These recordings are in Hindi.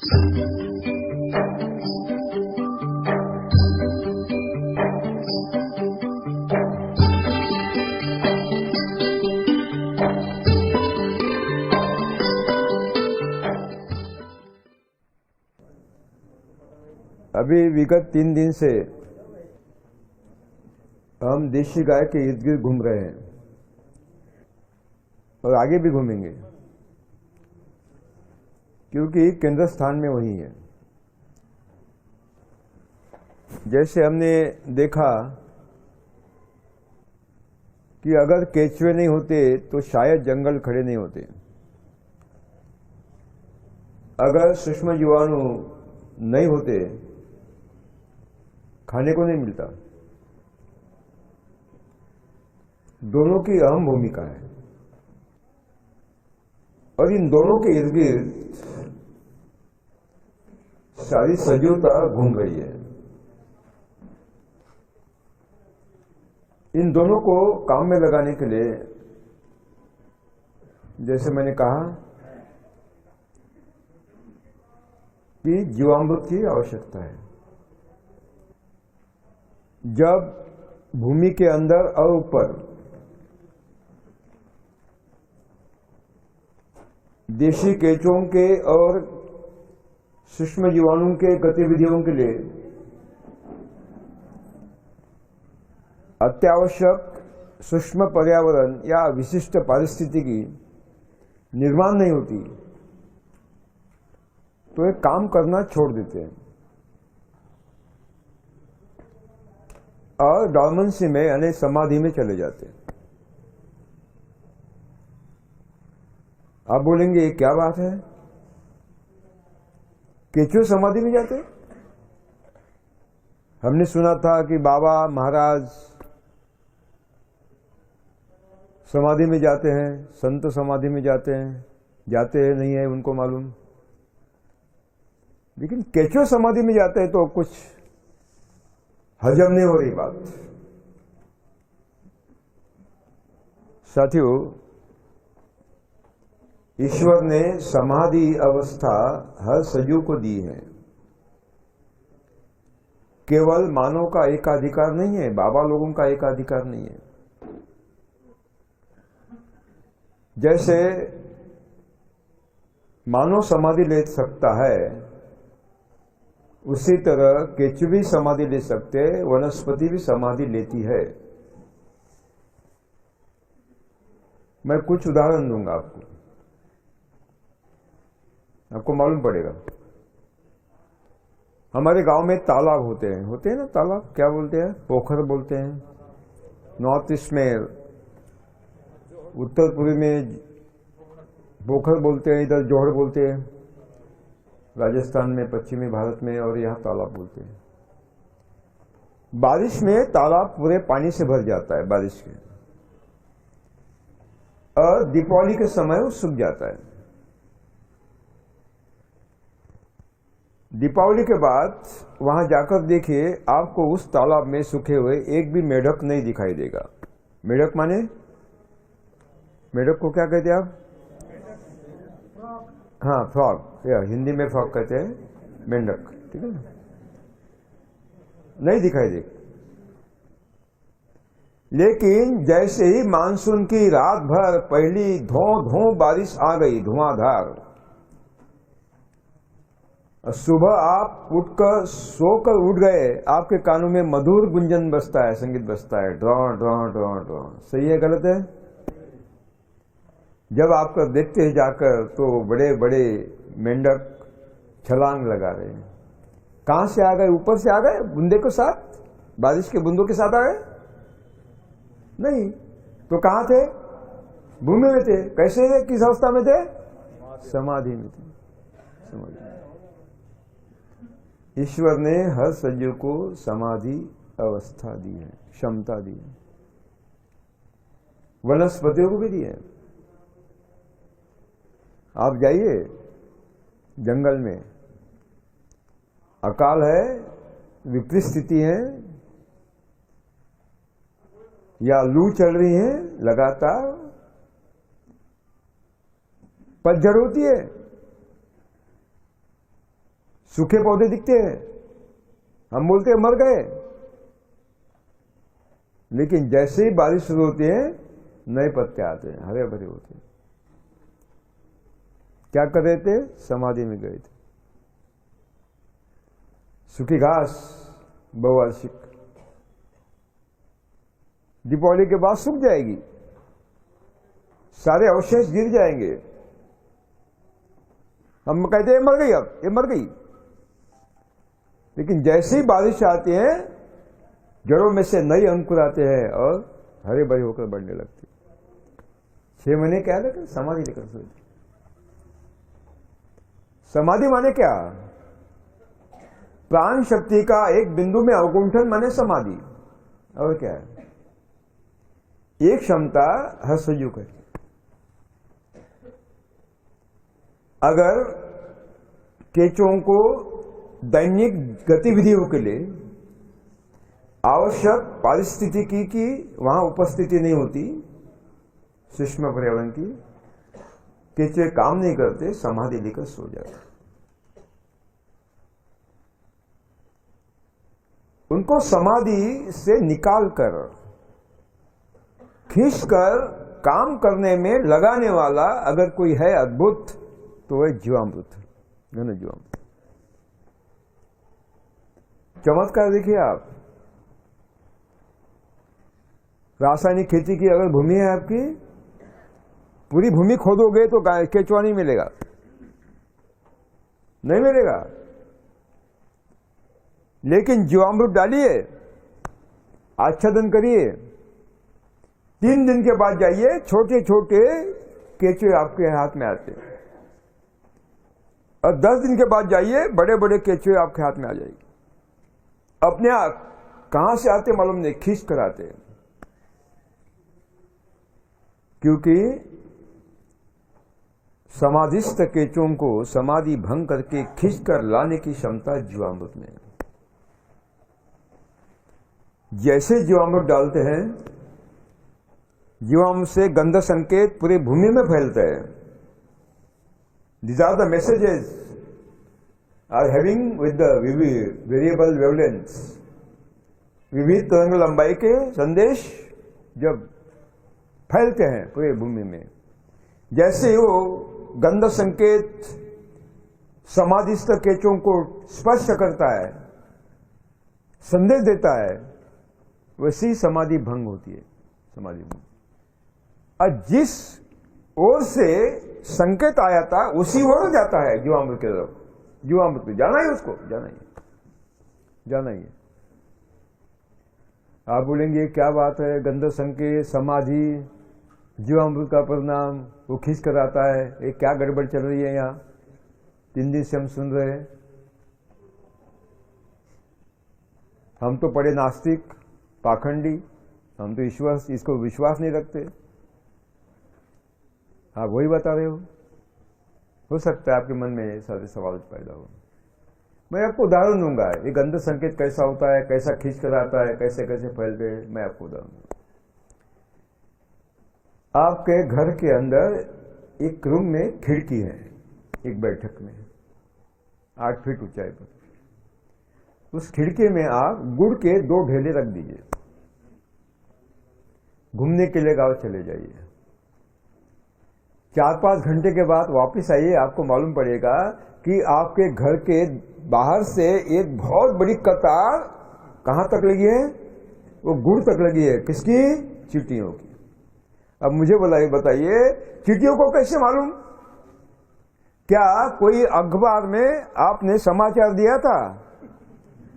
अभी विगत 3 दिन से हम देशी गाय के इर्द गिर्द घूम रहे हैं और आगे भी घूमेंगे, क्योंकि केंद्र स्थान में वही है। जैसे हमने देखा कि अगर केचुए नहीं होते तो शायद जंगल खड़े नहीं होते, अगर सूक्ष्म जीवाणु नहीं होते खाने को नहीं मिलता। दोनों की अहम भूमिका है और इन दोनों के इर्द गिर्द सारी सजीवता घूम रही है। इन दोनों को काम में लगाने के लिए, जैसे मैंने कहा, कि जीवामृत की आवश्यकता है। जब भूमि के अंदर और ऊपर देशी केंचुओं के और सूक्ष्म जीवाणुओं के गतिविधियों के लिए अत्यावश्यक सूक्ष्म पर्यावरण या विशिष्ट पारिस्थितिकी निर्माण नहीं होती, तो ये काम करना छोड़ देते हैं और डॉर्मेंसी में यानी समाधि में चले जाते हैं। आप बोलेंगे ये क्या बात है, केंचुए समाधि में जाते? हमने सुना था कि बाबा महाराज समाधि में जाते हैं, संत समाधि में जाते हैं नहीं है उनको मालूम, लेकिन केंचुए समाधि में जाते हैं तो कुछ हजम नहीं हो रही बात। साथियों, ईश्वर ने समाधि अवस्था हर सजीव को दी है, केवल मानव का एकाधिकार नहीं है, बाबा लोगों का एकाधिकार नहीं है। जैसे मानव समाधि ले सकता है, उसी तरह केंचुए भी समाधि ले सकते हैं, वनस्पति भी समाधि लेती है। मैं कुछ उदाहरण दूंगा आपको मालूम पड़ेगा। हमारे गांव में तालाब होते हैं ना, तालाब क्या बोलते हैं, पोखर बोलते हैं। नॉर्थ ईस्ट में, उत्तर पूर्वी में पोखर बोलते हैं, इधर जोहड़ बोलते हैं, राजस्थान में, पश्चिमी भारत में, और यहाँ तालाब बोलते हैं। बारिश में तालाब पूरे पानी से भर जाता है, बारिश के, और दीपावली के समय वो सूख जाता है। दीपावली के बाद वहां जाकर देखिए, आपको उस तालाब में सूखे हुए एक भी मेढक नहीं दिखाई देगा। मेढक माने, मेढक को क्या कहते हैं आप? हाँ, फ्रॉग, या हिंदी में फ्रॉग कहते हैं, मेंढक, ठीक है ना, नहीं दिखाई देगा। लेकिन जैसे ही मानसून की रात भर पहली धो बारिश आ गई, धुआंधार, सुबह आप उठकर सोकर उठ गए, आपके कानों में मधुर गुंजन बजता है, संगीत बजता है, ड्रॉ ड्रॉ ड्रॉ ड्रॉ। सही है, गलत है? जब आप देखते हैं जाकर तो बड़े बड़े मेंढक छलांग लगा रहे हैं। कहां से आ गए? ऊपर से आ गए बूंदे के साथ, बारिश के बूंदों के साथ आ गए? नहीं, तो कहां थे? भूमि में थे। कैसे थे? किस अवस्था में थे? समाधि में थे, समाधि। ईश्वर ने हर सजीव को समाधि अवस्था दी है, क्षमता दी है, वनस्पतियों को भी दी है। आप जाइए जंगल में, अकाल है, विपरीत स्थिति है, या लू चल रही है लगातार, पतझड़ होती है, सूखे पौधे दिखते हैं, हम बोलते हैं मर गए, लेकिन जैसे ही बारिश शुरू होती है नए पत्ते आते हैं, हरे भरे होते हैं। क्या कर रहे थे? समाधि में गए थे। सूखी घास बहुवार्षिक दीपावली के बाद सूख जाएगी, सारे अवशेष गिर जाएंगे। हम कहते हैं मर गई, अब ये मर गई, लेकिन जैसे ही बारिश आती है जड़ों में से नए अंकुर आते हैं और हरे भरे होकर बढ़ने लगते। 6 महीने क्या लेकर समाधि लेकर सोए। समाधि माने क्या? प्राण शक्ति का एक बिंदु में अवगुंठन माने समाधि। और क्या है? एक क्षमता हर संयोग है। अगर केंचुओं को दैनिक गतिविधियों के लिए आवश्यक पारिस्थितिकी की वहां उपस्थिति नहीं होती, सूक्ष्म पर्यावरण की, केंचुए काम नहीं करते, समाधि लेकर सो जाते। उनको समाधि से निकालकर खींचकर काम करने में लगाने वाला अगर कोई है अद्भुत, तो वह जीवामृत, घन जीवामृत। चमत्कार देखिए आप, रासायनिक खेती की अगर भूमि है आपकी, पूरी भूमि खोदोगे तो केंचुआ नहीं मिलेगा, नहीं मिलेगा। लेकिन जीवामृत डालिए, आच्छादन करिए, 3 दिन के बाद जाइए, छोटे छोटे केंचुए आपके हाथ में आते, और 10 दिन के बाद जाइए, बड़े बड़े केंचुए आपके हाथ में आ जाएंगे। अपने आप कहां से आते मालूम नहीं, खींच कर आते। क्योंकि समाधिस्थ केंचुओं को समाधि भंग करके खींच कर लाने की क्षमता जीवामृत में है। जैसे जीवामृत डालते हैं, जीवामृत से गंध संकेत पूरी भूमि में फैलता है। These are the messages are having with the variable wavelengths, विविध तरंग लंबाई के संदेश जब फैलते हैं पूरी भूमि में, जैसे वो गंध संकेत समाधिस्थ केंचुओं को स्पर्श करता है, संदेश देता है, वैसी समाधि भंग होती है। समाधि भंग, और जिस ओर से संकेत आया था उसी ओर जाता है जीवामृत की तरफ। जीवामृत में जाना ही, उसको जाना ही, जाना ही। आप बोलेंगे क्या बात है, गंध संकेत, समाधि, जीवामृत का परिणाम वो खींच कर आता है, ये क्या गड़बड़ चल रही है यहाँ? 3 दिन से हम सुन रहे हैं। हम तो बड़े नास्तिक, पाखंडी, हम तो इसको विश्वास नहीं रखते। आप वही बता रहे हो सकता है आपके मन में सारे सवाल पैदा हो। मैं आपको उदाहरण दूंगा, ये गंध संकेत कैसा होता है, कैसा खींच कर आता है, कैसे कैसे फैलते हैं, मैं आपको उदाहरण दूंगा। आपके घर के अंदर एक रूम में खिड़की है, एक बैठक में 8 फीट ऊंचाई पर। उस खिड़की में आप गुड़ के 2 ढेले रख दीजिए, घूमने के लिए गांव चले जाइए। 4-5 घंटे के बाद वापस आइए, आपको मालूम पड़ेगा कि आपके घर के बाहर से एक बहुत बड़ी कतार कहां तक लगी है? वो गुड़ तक लगी है। किसकी? चींटियों की। अब मुझे बताइए, चींटियों को कैसे मालूम? क्या कोई अखबार में आपने समाचार दिया था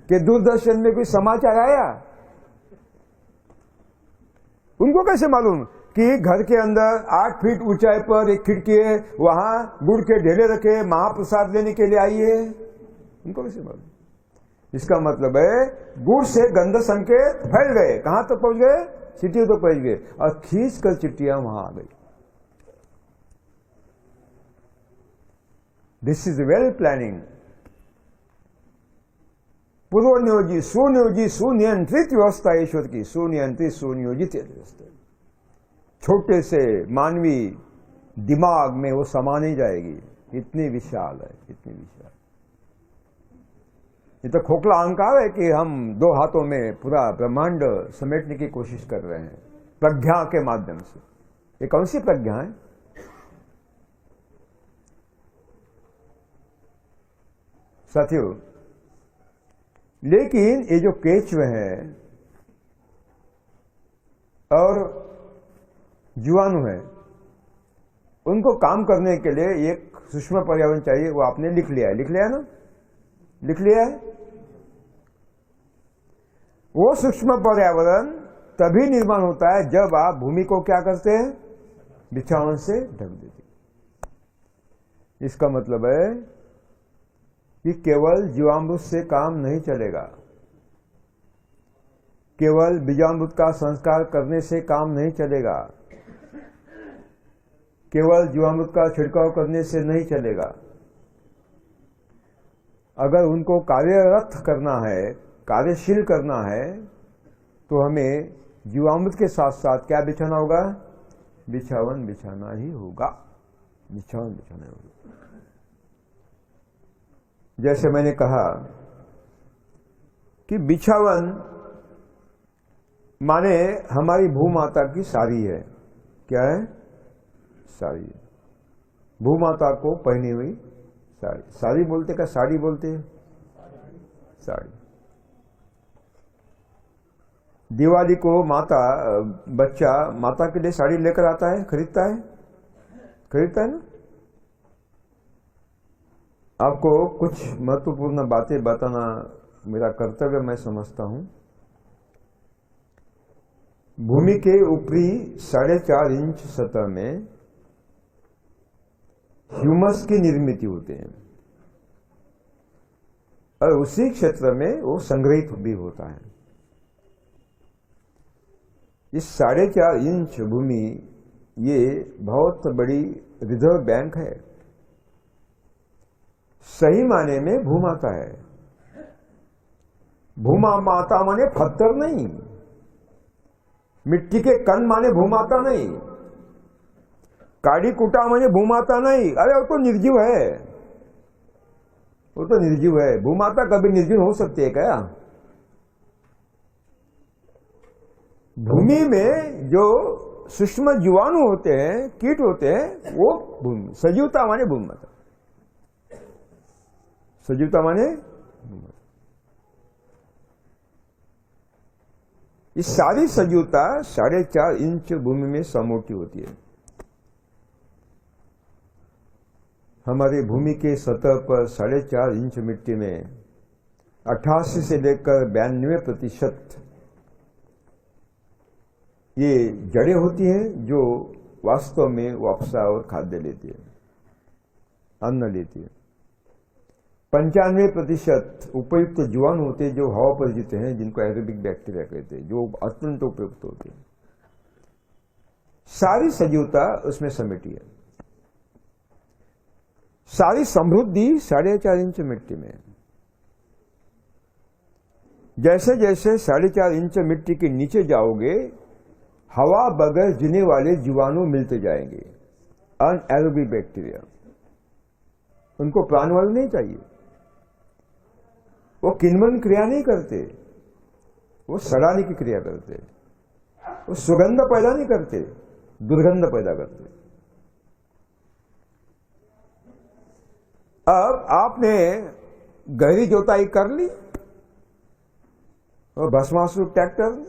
कि दूरदर्शन में कोई समाचार आया? उनको कैसे मालूम कि घर के अंदर 8 फीट ऊंचाई पर एक खिड़की है, वहां गुड़ के ढेले रखे, महाप्रसाद लेने के लिए आई है? उनको कैसे मालूम? इसका मतलब है गुड़ से गंध संकेत फैल गए, कहां तक पहुंच गए? चींटियों तक पहुंच गए, और खींच कर चिट्टियां वहां आ गई। This is well planning. पूर्वनियोजित, सुनियोजित, सुनियंत्रित व्यवस्था ईश्वर की, सुनियंत्रित सुनियोजित व्यवस्था। छोटे से मानवी दिमाग में वो समा नहीं जाएगी, इतनी विशाल है, इतनी विशाल। ये तो खोखला अहंकार है कि हम 2 हाथों में पूरा ब्रह्मांड समेटने की कोशिश कर रहे हैं प्रज्ञा के माध्यम से। ये कौन सी प्रज्ञा है? साथियों, लेकिन ये जो केचुए हैं और जीवाणु है, उनको काम करने के लिए एक सूक्ष्म पर्यावरण चाहिए। वो आपने लिख लिया है, लिख लिया ना, लिख लिया है। वो सूक्ष्म पर्यावरण तभी निर्माण होता है जब आप भूमि को क्या करते हैं? बिछावन से ढक देते। इसका मतलब है कि केवल जीवामृत से काम नहीं चलेगा, केवल बीजामृत का संस्कार करने से काम नहीं चलेगा, केवल जीवामृत का छिड़काव करने से नहीं चलेगा। अगर उनको कार्यरत करना है, कार्यशील करना है, तो हमें जीवामृत के साथ साथ क्या बिछाना होगा? बिछावन बिछाना ही होगा, बिछावन बिछाना होगा। जैसे मैंने कहा कि बिछावन माने हमारी भूमाता की साड़ी है। क्या है? साड़ी है। भूमाता को पहनी हुई साड़ी। साड़ी बोलते का साड़ी बोलते हैं? साड़ी। दिवाली को बच्चा माता के लिए साड़ी लेकर आता है, खरीदता है, खरीदता है ना। आपको कुछ महत्वपूर्ण बातें बताना मेरा कर्तव्य मैं समझता हूं। भूमि के ऊपरी 4.5 इंच सतह में ह्यूमस की निर्मित होते हैं और उसी क्षेत्र में वो संग्रहित भी होता है। इस 4.5 इंच भूमि ये बहुत बड़ी रिजर्व बैंक है, सही माने में भूमाता है। भूमा माता माने पत्थर नहीं, मिट्टी के कण माने भूमाता नहीं, काड़ी कुटा माने भूमाता नहीं। अरे वो तो निर्जीव है, वो तो निर्जीव है। भूमाता कभी निर्जीव हो सकती है क्या? भूमि में जो सूक्ष्म जीवाणु होते हैं, कीट होते हैं, वो भूमि। सजीवता माने भूमाता, सजीवता माने भूमाता। इस सारी सजीवता 4.5 इंच भूमि में समोटी होती है। हमारी भूमि के सतह पर 4.5 इंच मिट्टी में 88 से लेकर 92% ये जड़ें होती हैं जो वास्तव में वापसा और खाद्य लेती है, अन्न लेती है। 95% उपयुक्त जीवाणु होते हैं जो हवा पर जीते हैं, जिनको एरोबिक बैक्टीरिया कहते हैं, जो अत्यंत उपयुक्त होते हैं। सारी सजीवता उसमें समेटी है। सारी समृद्धि 4.5 इंच मिट्टी में। जैसे जैसे 4.5 इंच मिट्टी के नीचे जाओगे, हवा बगैर जीने वाले जीवाणु मिलते जाएंगे, अनएरोबिक बैक्टीरिया। उनको प्राणवायु नहीं चाहिए, वो किन्वन क्रिया नहीं करते, वो सड़ाने की क्रिया करते, वो सुगंध पैदा नहीं करते, दुर्गंध पैदा करते। अब आपने गहरी जोताई कर ली और भस्मासुर ट्रैक्टर,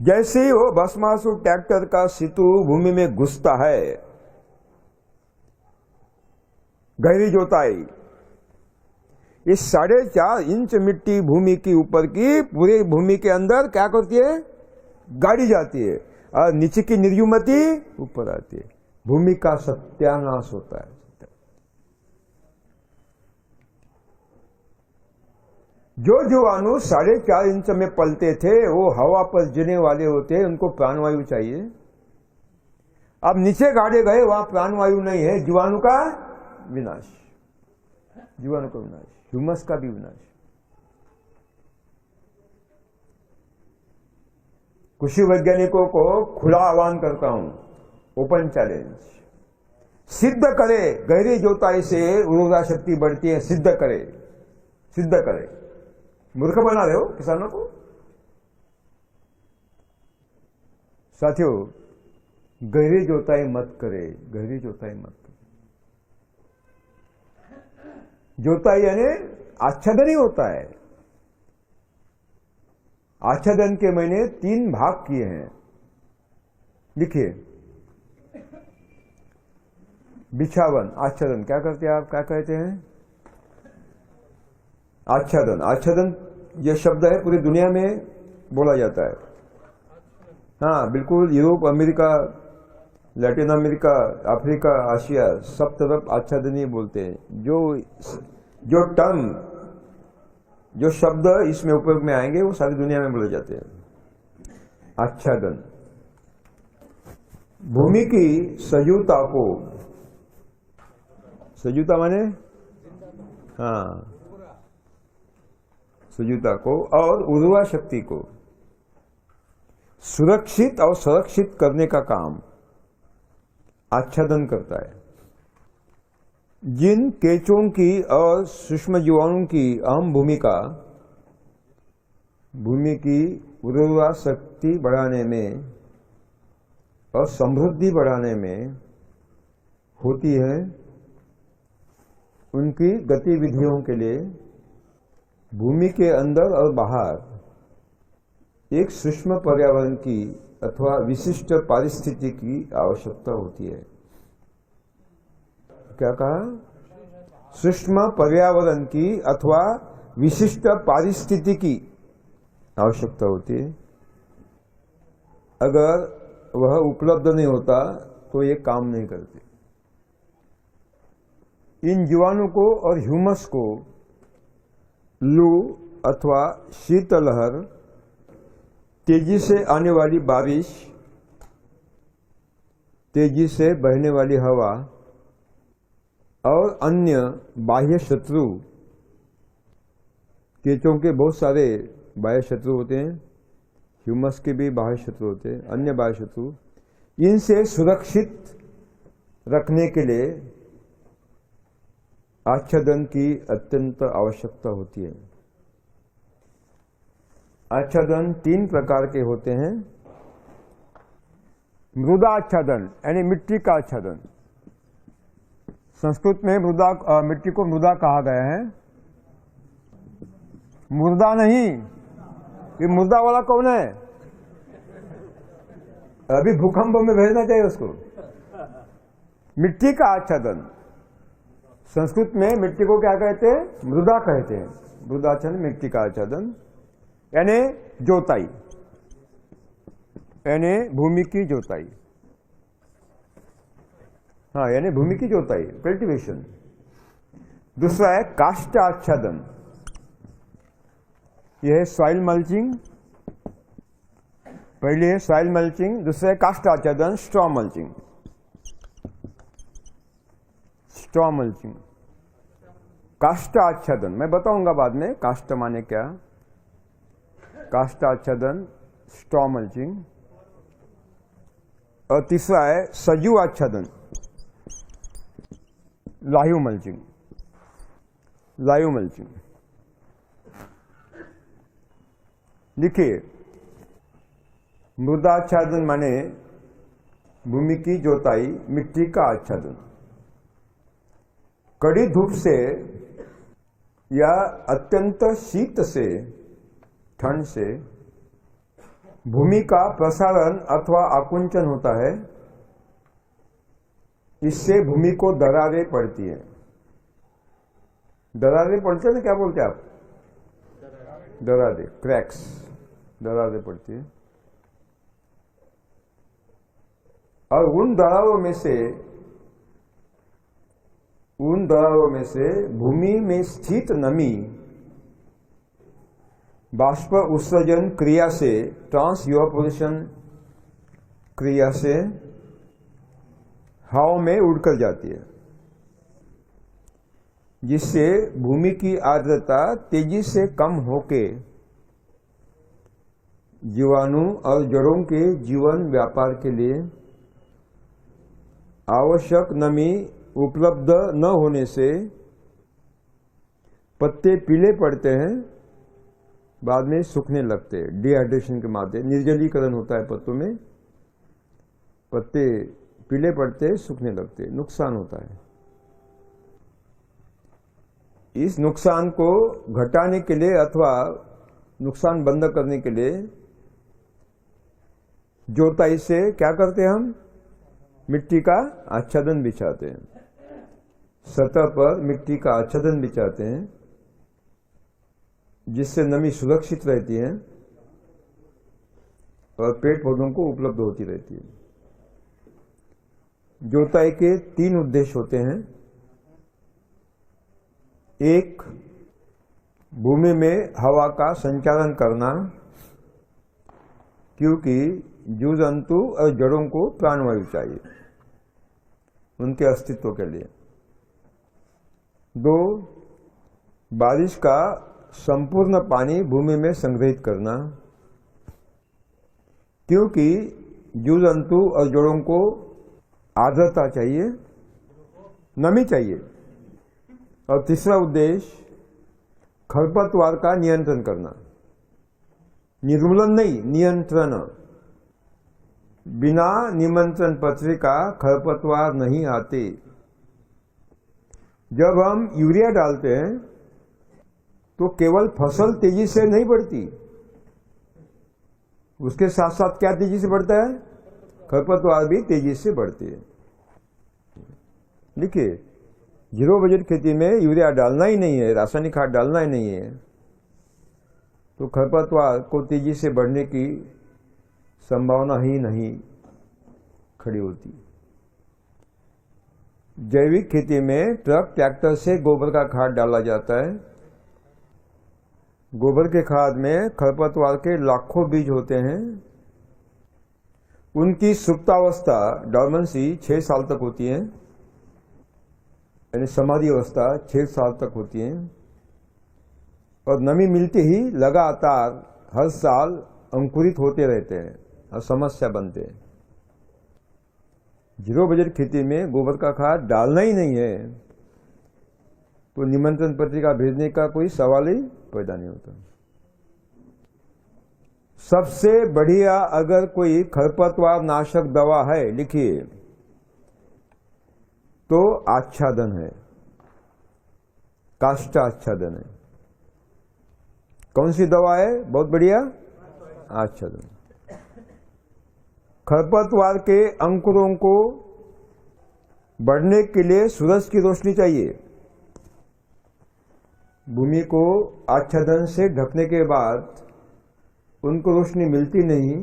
जैसे ही वो भस्मासुर ट्रैक्टर का सितू भूमि में घुसता है, गहरी जोताई, इस 4.5 इंच मिट्टी भूमि की ऊपर की पूरी भूमि के अंदर क्या करती है? गाड़ी जाती है और नीचे की निर्युमति ऊपर आती है। भूमि का सत्यानाश होता है। जो जीवाणु 4.5 इंच में पलते थे वो हवा पर जीने वाले होते हैं, उनको प्राणवायु चाहिए। अब नीचे गाड़े गए, वहां प्राणवायु नहीं है, जीवाणु का विनाश, जीवाणु का विनाश, ह्यूमस का भी विनाश। कृषि वैज्ञानिकों को खुला आह्वान करता हूं, ओपन चैलेंज, सिद्ध करे, गहरी जोताई से उर्वरा शक्ति बढ़ती है, सिद्ध करे, सिद्ध करे। मूर्ख बना रहे हो किसानों को। साथियों, गहरी जोताई मत करे, गहरी जोताई मत करे। जोताई यानी आच्छादन ही होता है। आच्छादन के मैंने 3 भाग किए हैं, लिखिए। बिछावन, आच्छादन क्या करते हैं आप, क्या कहते हैं? आच्छादन। आच्छादन यह शब्द है पूरी दुनिया में बोला जाता है। हाँ बिल्कुल, Europe, America, Latin America, Africa, Asia, सब तरफ आच्छादन ही बोलते हैं। जो टर्म, जो शब्द इसमें उपयोग में आएंगे वो सारी दुनिया में बोले जाते हैं। आच्छादन। भूमि की सजीवता को, सजीवता माने हाँ, सजीवता को और उर्वरा शक्ति को सुरक्षित और संरक्षित करने का काम आच्छादन करता है। जिन केंचुओं की और सूक्ष्म जीवाणुओं की अहम भूमिका भूमि की उर्वरा शक्ति बढ़ाने में और समृद्धि बढ़ाने में होती है, उनकी गतिविधियों के लिए भूमि के अंदर और बाहर एक सूक्ष्म पर्यावरण की अथवा विशिष्ट पारिस्थितिकी की आवश्यकता होती है। क्या कहा? सूक्ष्म पर्यावरण की अथवा विशिष्ट पारिस्थितिकी की आवश्यकता होती है। अगर वह उपलब्ध नहीं होता तो ये काम नहीं करते। इन जीवाणु को और ह्यूमस को लू अथवा शीतलहर, तेजी से आने वाली बारिश, तेजी से बहने वाली हवा और अन्य बाह्य शत्रु, केंचुओं के बहुत सारे बाह्य शत्रु होते हैं, ह्यूमस के भी बाह्य शत्रु होते हैं, अन्य बाह्य शत्रु, इनसे सुरक्षित रखने के लिए आच्छादन की अत्यंत आवश्यकता होती है। आच्छादन 3 प्रकार के होते हैं। मृदा आच्छादन यानी मिट्टी का आच्छादन। संस्कृत में मिट्टी को मृदा कहा गया है। मुर्दा नहीं, ये मुर्दा वाला कौन है? अभी भूकंप में भेजना चाहिए उसको। मिट्टी का आच्छादन, संस्कृत में मिट्टी को क्या कहते हैं? मृदा कहते हैं। मृदाच्छादन, मिट्टी का आच्छादन यानी जोताई, यानी भूमि की जोताई। हाँ, यानी भूमि की जोताई, कल्टीवेशन। दूसरा है काष्ठ आच्छादन, यह है सॉइल मल्चिंग। पहले है सॉइल मल्चिंग, दूसरा है काष्ठ आच्छादन, स्ट्रॉ मल्चिंग। स्ट्रॉ मल्चिंग, काष्ठ आच्छादन मैं बताऊंगा बाद में काष्ठ माने क्या। काष्ठ आच्छादन, स्ट्रॉ मल्चिंग। और तीसरा है सजीव आच्छादन, लाइव मल्चिंग। लाइव मल्चिंग लिखिए। मृदाच्छादन माने भूमि की जोताई, मिट्टी का आच्छादन। कड़ी धूप से या अत्यंत शीत से, ठंड से भूमि का प्रसारण अथवा आकुंचन होता है। इससे भूमि को दरारें पड़ती है। दरारें पड़ती है ना, क्या बोलते हैं आप? दरारें, क्रैक्स, दरारें पड़ती है। और उन दरारों में से भूमि में स्थित नमी बाष्प उत्सर्जन क्रिया से, ट्रांस इवापोरेशन क्रिया से हवा में उड़कर जाती है, जिससे भूमि की आर्द्रता तेजी से कम होके जीवाणु और जड़ों के जीवन व्यापार के लिए आवश्यक नमी उपलब्ध न होने से पत्ते पीले पड़ते हैं, बाद में सूखने लगते हैं। डिहाइड्रेशन के माध्यम निर्जलीकरण होता है पत्तों में, पत्ते पीले पड़ते हैं, सूखने लगते हैं, नुकसान होता है। इस नुकसान को घटाने के लिए अथवा नुकसान बंद करने के लिए जोताई से क्या करते हैं, हम मिट्टी का आच्छादन बिछाते हैं, सतह पर मिट्टी का आच्छादन बिछाते हैं, जिससे नमी सुरक्षित रहती है और पेड़ पौधों को उपलब्ध होती रहती है। जोताई के 3 उद्देश्य होते हैं। एक, भूमि में हवा का संचालन करना, क्योंकि जीव जंतु और जड़ों को प्राणवायु चाहिए उनके अस्तित्व के लिए। 2, बारिश का संपूर्ण पानी भूमि में संग्रहित करना, क्योंकि जीव जंतु और जड़ों को आर्द्रता चाहिए, नमी चाहिए। और तीसरा उद्देश्य खरपतवार का नियंत्रण करना, निर्मूलन नहीं, नियंत्रण। बिना निमंत्रण पत्र का खरपतवार नहीं आते। जब हम यूरिया डालते हैं तो केवल फसल तेजी से नहीं बढ़ती, उसके साथ साथ क्या तेजी से बढ़ता है, खरपतवार भी तेजी से बढ़ती है। देखिए, जीरो बजट खेती में यूरिया डालना ही नहीं है, रासायनिक खाद डालना ही नहीं है, तो खरपतवार को तेजी से बढ़ने की संभावना ही नहीं खड़ी होती। जैविक खेती में ट्रक ट्रैक्टर से गोबर का खाद डाला जाता है। गोबर के खाद में खरपतवार के लाखों बीज होते हैं। उनकी सुप्तावस्था डॉर्मेंसी 6 साल तक होती है, यानी समाधि अवस्था 6 साल तक होती है, और नमी मिलते ही लगातार हर साल अंकुरित होते रहते हैं और समस्या बनते हैं। जीरो बजट खेती में गोबर का खाद डालना ही नहीं है तो निमंत्रण पत्रिका भेजने का कोई सवाल ही पैदा नहीं होता। सबसे बढ़िया अगर कोई खरपतवार नाशक दवा है, लिखिए, तो आच्छादन है, काष्ठ आच्छादन है। कौन सी दवा है बहुत बढ़िया? आच्छादन। खरपतवार के अंकुरों को बढ़ने के लिए सूरज की रोशनी चाहिए। भूमि को आच्छादन से ढकने के बाद उनको रोशनी मिलती नहीं,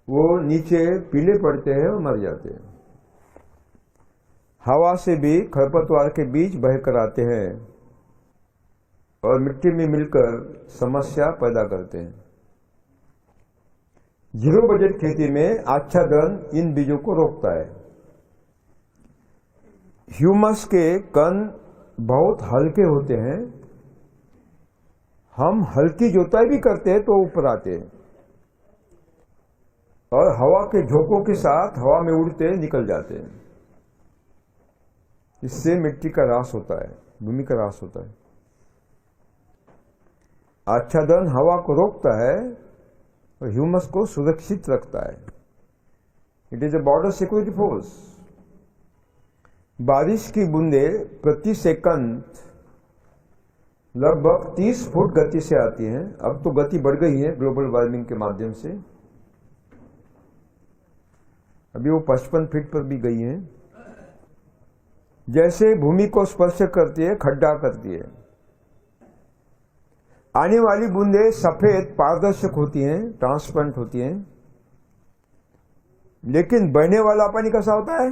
वो नीचे पीले पड़ते हैं और मर जाते हैं। हवा से भी खरपतवार के बीज बहकर आते हैं और मिट्टी में मिलकर समस्या पैदा करते हैं। जीरो बजट खेती में आच्छादन इन बीजों को रोकता है। ह्यूमस के कण बहुत हल्के होते हैं। हम हल्की जोताई भी करते हैं तो ऊपर आते हैं और हवा के झोंकों के साथ हवा में उड़ते निकल जाते हैं। इससे मिट्टी का ह्रास होता है, भूमि का ह्रास होता है। आच्छादन हवा को रोकता है और ह्यूमस को सुरक्षित रखता है। It is a border security force. बारिश की बूंदें प्रति सेकंड लगभग 30 फुट गति से आती हैं। अब तो गति बढ़ गई है ग्लोबल वार्मिंग के माध्यम से, अभी वो 55 फीट पर भी गई है। जैसे भूमि को स्पर्श करती है, खड्डा करती है। आने वाली बूंदें सफेद पारदर्शक होती हैं, ट्रांसपेरेंट होती हैं, लेकिन बहने वाला पानी कैसा होता है?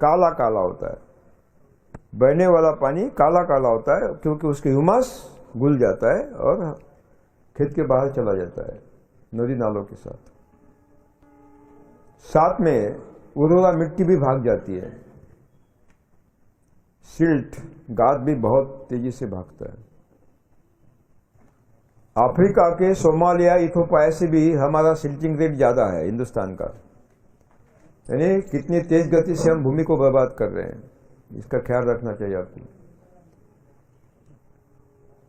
काला काला होता है। बहने वाला पानी काला काला होता है क्योंकि उसके ह्यूमस घुल जाता है और खेत के बाहर चला जाता है नदी नालों के साथ। साथ में उर्वरा मिट्टी भी भाग जाती है। सिल्ट, गाद भी बहुत तेजी से भागता है। अफ्रीका के सोमालिया, इथोपिया से भी हमारा सिल्टिंग रेट ज्यादा है हिंदुस्तान का। यानी कितनी तेज गति से हम भूमि को बर्बाद कर रहे हैं, इसका ख्याल रखना चाहिए आपको।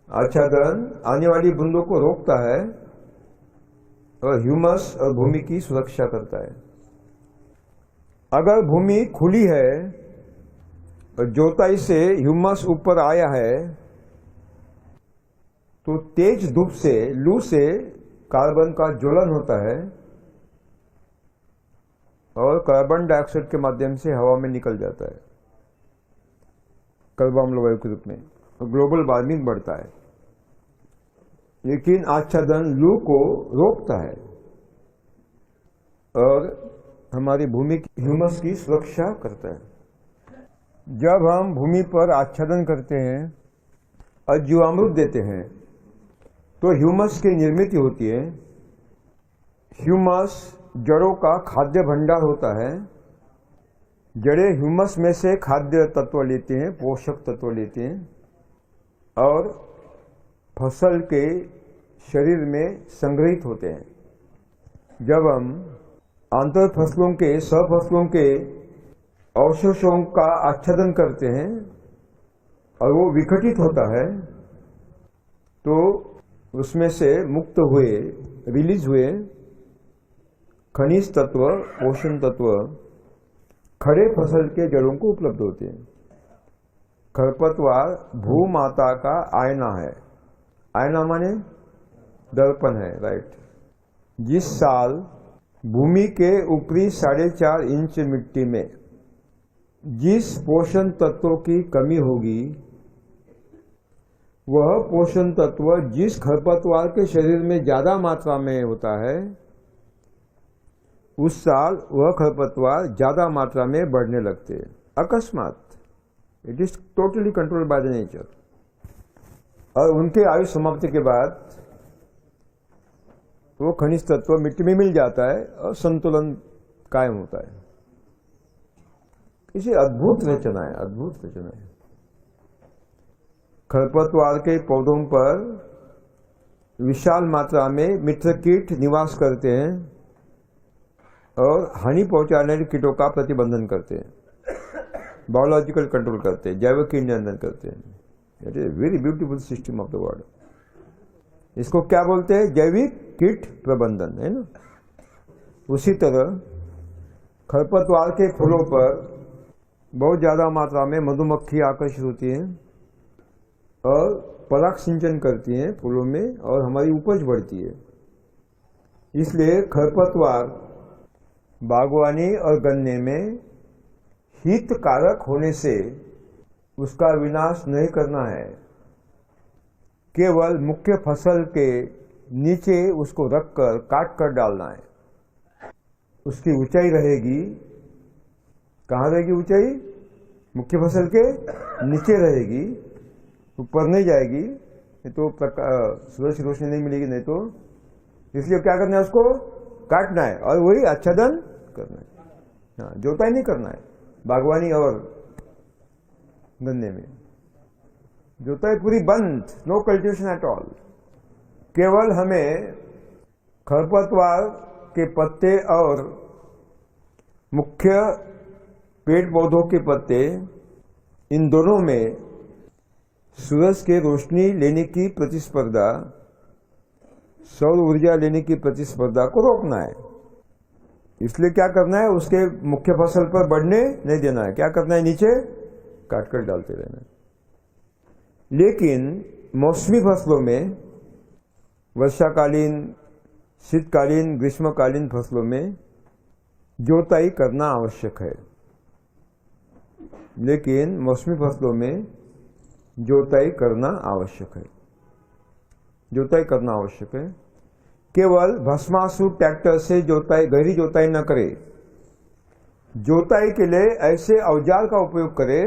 आच्छादन आने वाली बूंदों को रोकता है और ह्यूमस और भूमि की सुरक्षा करता है। अगर भूमि खुली है और जोताई से ह्यूमस ऊपर आया है तो तेज धूप से, लू से कार्बन का ज्वलन होता है और कार्बन डाइऑक्साइड के माध्यम से हवा में निकल जाता है कार्बन वायु के रूप में, ग्लोबल वार्मिंग बढ़ता है। लेकिन आच्छादन लू को रोकता है और हमारी भूमि की ह्यूमस की सुरक्षा करता है। जब हम भूमि पर आच्छादन करते हैं और जीवामृत देते हैं तो ह्यूमस की निर्मित होती है। ह्यूमस जड़ों का खाद्य भंडार होता है। जड़ें ह्यूमस में से खाद्य तत्व लेते हैं, पोषक तत्व लेते हैं और फसल के शरीर में संग्रहित होते हैं। जब हम आंतर फसलों के, सह फसलों के अवशेषों का आच्छादन करते हैं और वो विघटित होता है तो उसमें से मुक्त हुए, रिलीज हुए खनिज तत्व, पोषण तत्व खड़े फसल के जड़ों को उपलब्ध होते हैं। खरपतवार भूमाता का आईना है। आईना माने दर्पण है, राइट। जिस साल भूमि के ऊपरी 4.5 इंच मिट्टी में जिस पोषण तत्वों की कमी होगी वह पोषण तत्व जिस खरपतवार के शरीर में ज्यादा मात्रा में होता है उस साल वह खरपतवार ज्यादा मात्रा में बढ़ने लगते हैं अकस्मात। It is totally controlled by the nature. और उनके आयु समाप्ति के बाद वो खनिज तत्व मिट्टी में मिल जाता है और संतुलन कायम होता है। इसे अद्भुत रचना है, अद्भुत रचना है। खरपतवार के पौधों पर विशाल मात्रा में मित्र कीट निवास करते हैं और हानि पहुंचाने वाले कीटों का प्रतिबंधन करते हैं, बायोलॉजिकल कंट्रोल करते हैं, जैविक नियंत्रण करते हैं। It is very beautiful system of the world. इसको क्या बोलते हैं? जैविक कीट प्रबंधन, है ना। उसी तरह खरपतवार के फूलों पर बहुत ज्यादा मात्रा में मधुमक्खी आकर्षित होती हैं और पराग सिंचन करती हैं फूलों में और हमारी उपज बढ़ती है। इसलिए खरपतवार बागवानी और गन्ने में हितकारक होने से उसका विनाश नहीं करना है, केवल मुख्य फसल के नीचे उसको रखकर काट कर डालना है। उसकी ऊंचाई रहेगी, कहाँ रहेगी ऊंचाई? मुख्य फसल के नीचे रहेगी, ऊपर नहीं जाएगी, नहीं तो सूरज की रोशनी नहीं मिलेगी, नहीं तो। इसलिए क्या करना है? उसको काटना है और वही आच्छादन करना है। हाँ, जोताई नहीं करना है। बागवानी और गन्ने में जोताई पूरी बंद, नो कल्टीवेशन एट ऑल। केवल हमें खरपतवार के पत्ते और मुख्य पेड़ पौधों के पत्ते, इन दोनों में सूरज के रोशनी लेने की प्रतिस्पर्धा, सौर ऊर्जा लेने की प्रतिस्पर्धा को रोकना है। इसलिए क्या करना है? उसके मुख्य फसल पर बढ़ने नहीं देना है। क्या करना है? नीचे काट कर डालते रहना है। लेकिन मौसमी फसलों में, वर्षाकालीन, शीतकालीन, ग्रीष्मकालीन फसलों में जोताई करना आवश्यक है। लेकिन मौसमी फसलों में जोताई करना आवश्यक है, जोताई करना आवश्यक है। केवल भस्मासुर ट्रैक्टर से जोताई, गहरी जोताई न करे। जोताई के लिए ऐसे औजार का उपयोग करे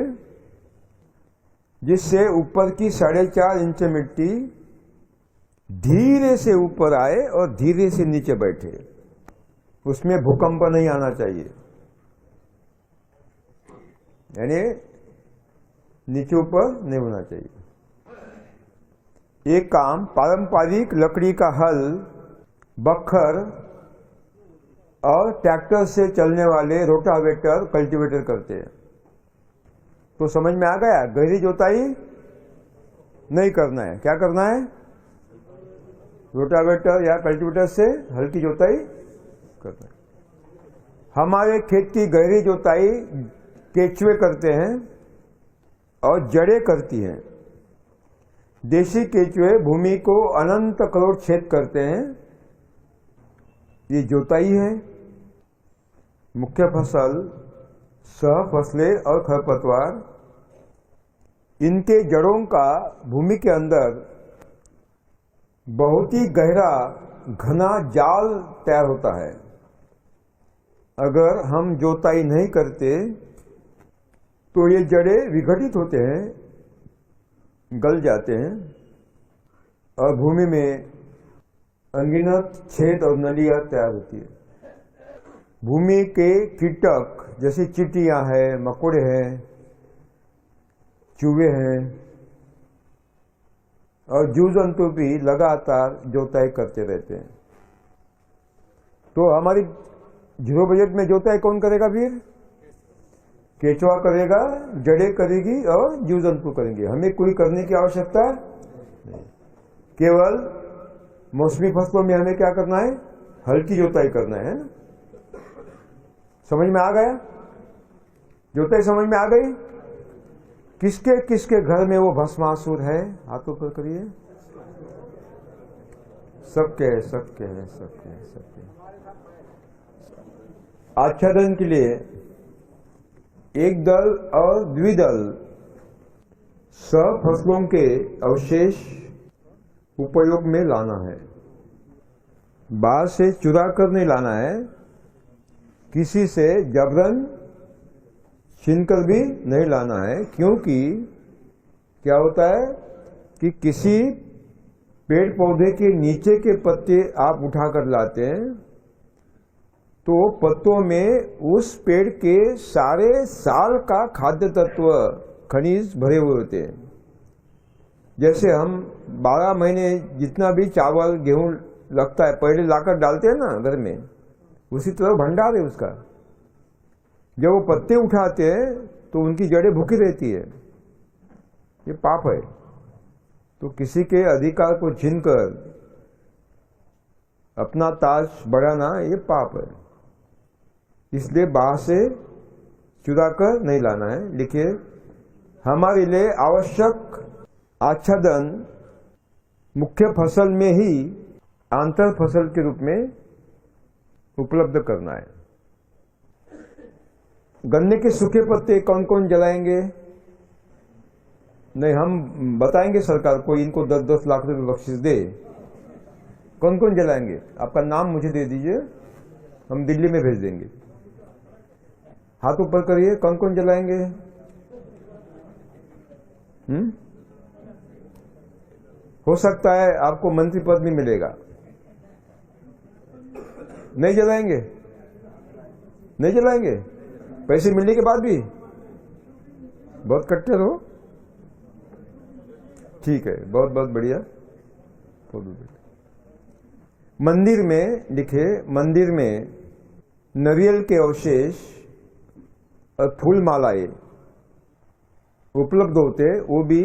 जिससे ऊपर की 4.5 इंच मिट्टी धीरे से ऊपर आए और धीरे से नीचे बैठे। उसमें भूकंप नहीं आना चाहिए, यानी नीचे ऊपर नहीं होना चाहिए। एक काम पारंपरिक लकड़ी का हल, बखर और ट्रैक्टर से चलने वाले रोटावेटर कल्टीवेटर करते हैं। तो समझ में आ गया, गहरी जोताई नहीं करना है। क्या करना है? रोटावेटर या कल्टीवेटर से हल्की जोताई करना है। हमारे खेत की गहरी जोताई केचुए करते हैं और जड़ें करती हैं। देशी केचुए भूमि को अनंत करोड़ छेद करते हैं। ये जोताई है। मुख्य फसल, सह फसलें और खरपतवार, इनके जड़ों का भूमि के अंदर बहुत ही गहरा घना जाल तैयार होता है। अगर हम जोताई नहीं करते तो ये जड़ें विघटित होते हैं, गल जाते हैं और भूमि में अनगिनत छेद और नलियां तैयार होती है। भूमि के कीटक जैसे चींटियां हैं, मकोड़े हैं, चूहे हैं और जीव जंतु भी लगातार जोताई करते रहते हैं। तो हमारी जीरो बजट में जोताई कौन करेगा? फिर केचुआ करेगा, जड़ें करेगी और जीव जंतु करेंगे। हमें कोई करने की आवश्यकता नहीं। केवल मौसमी फसलों में हमें क्या करना है? हल्की जोताई करना है ना। समझ में आ गया? जोताई समझ में आ गई? किसके किसके घर में वो भस्मासुर है? हाथों पर करिए। सबके है, सबके है, सबके है, सबके है। आच्छादन के लिए एक दल और द्विदल फसलों के अवशेष उपयोग में लाना है। बाहर से चुरा कर नहीं लाना है, किसी से जबरन छीनकर भी नहीं लाना है। क्योंकि क्या होता है कि किसी पेड़ पौधे के नीचे के पत्ते आप उठाकर लाते हैं तो पत्तों में उस पेड़ के सारे साल का खाद्य तत्व, खनिज भरे हुए होते हैं। जैसे हम 12 महीने जितना भी चावल गेहूं लगता है पहले लाकर डालते हैं ना घर में, उसी तरह भंडार है उसका। जब वो पत्ते उठाते हैं तो उनकी जड़ें भूखी रहती है। ये पाप है। तो किसी के अधिकार को छीनकर अपना ताज बढ़ाना ये पाप है। इसलिए बाहर से चुरा कर नहीं लाना है। लिखिए, हमारे लिए आवश्यक आच्छादन मुख्य फसल में ही आंतर फसल के रूप में उपलब्ध करना है। गन्ने के सूखे पत्ते कौन कौन जलाएंगे? नहीं, हम बताएंगे सरकार को, इनको 10-10 लाख रुपए बख्शिश दे। कौन कौन जलाएंगे? आपका नाम मुझे दे दीजिए, हम दिल्ली में भेज देंगे। हाथ ऊपर करिए, कौन कौन जलाएंगे? हो सकता है आपको मंत्री पद भी मिलेगा। नहीं जलाएंगे? नहीं जलाएंगे? पैसे मिलने के बाद भी बहुत कट्टर हो। ठीक है, बहुत बहुत बढ़िया। मंदिर में लिखे, मंदिर में नारियल के अवशेष और फूल मालाएं उपलब्ध होते, वो भी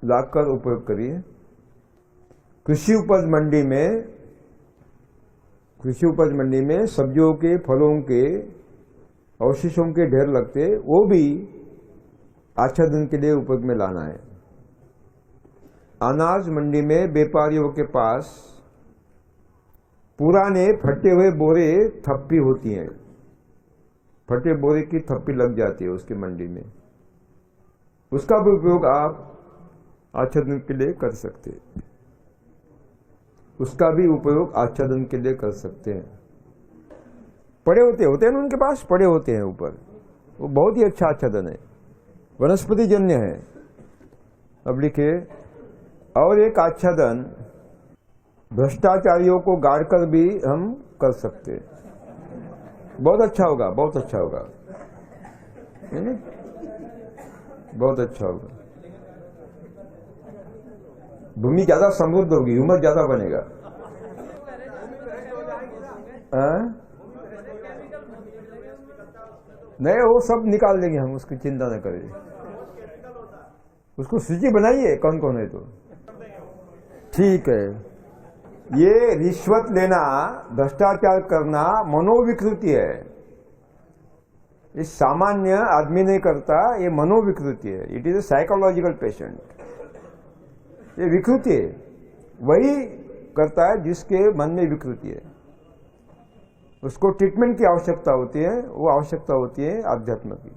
लाकर उपयोग करिए। कृषि उपज मंडी में सब्जियों के, फलों के अवशेषों के ढेर लगते, वो भी आच्छादन के लिए उपयोग में लाना है। अनाज मंडी में व्यापारियों के पास पुराने फटे हुए बोरे थप्पी होती हैं। फटे बोरे की थप्पी लग जाती है उसकी मंडी में, उसका भी उपयोग आप आच्छादन के लिए कर सकते हैं। उसका भी उपयोग आच्छादन के लिए कर सकते हैं। पड़े होते हैं ना उनके पास, पड़े होते हैं ऊपर, वो बहुत ही अच्छा आच्छादन है, वनस्पति जन्य है। अब लिखे, और एक आच्छादन भ्रष्टाचारियों को गाड़कर भी हम कर सकते हैं। बहुत अच्छा होगा, बहुत अच्छा होगा, बहुत अच्छा होगा। भूमि ज्यादा समृद्ध होगी, ह्यूमस ज्यादा बनेगा। नहीं, वो सब निकाल देंगे हम, उसकी चिंता न करें। उसको सूची बनाइए कौन कौन है तो ठीक है। ये रिश्वत लेना, भ्रष्टाचार करना मनोविकृति है। ये सामान्य आदमी नहीं करता, ये मनोविकृति है। It is a psychological patient. ये विकृति है, वही करता है जिसके मन में विकृति है। उसको ट्रीटमेंट की आवश्यकता होती है, वो आवश्यकता होती है आध्यात्म की।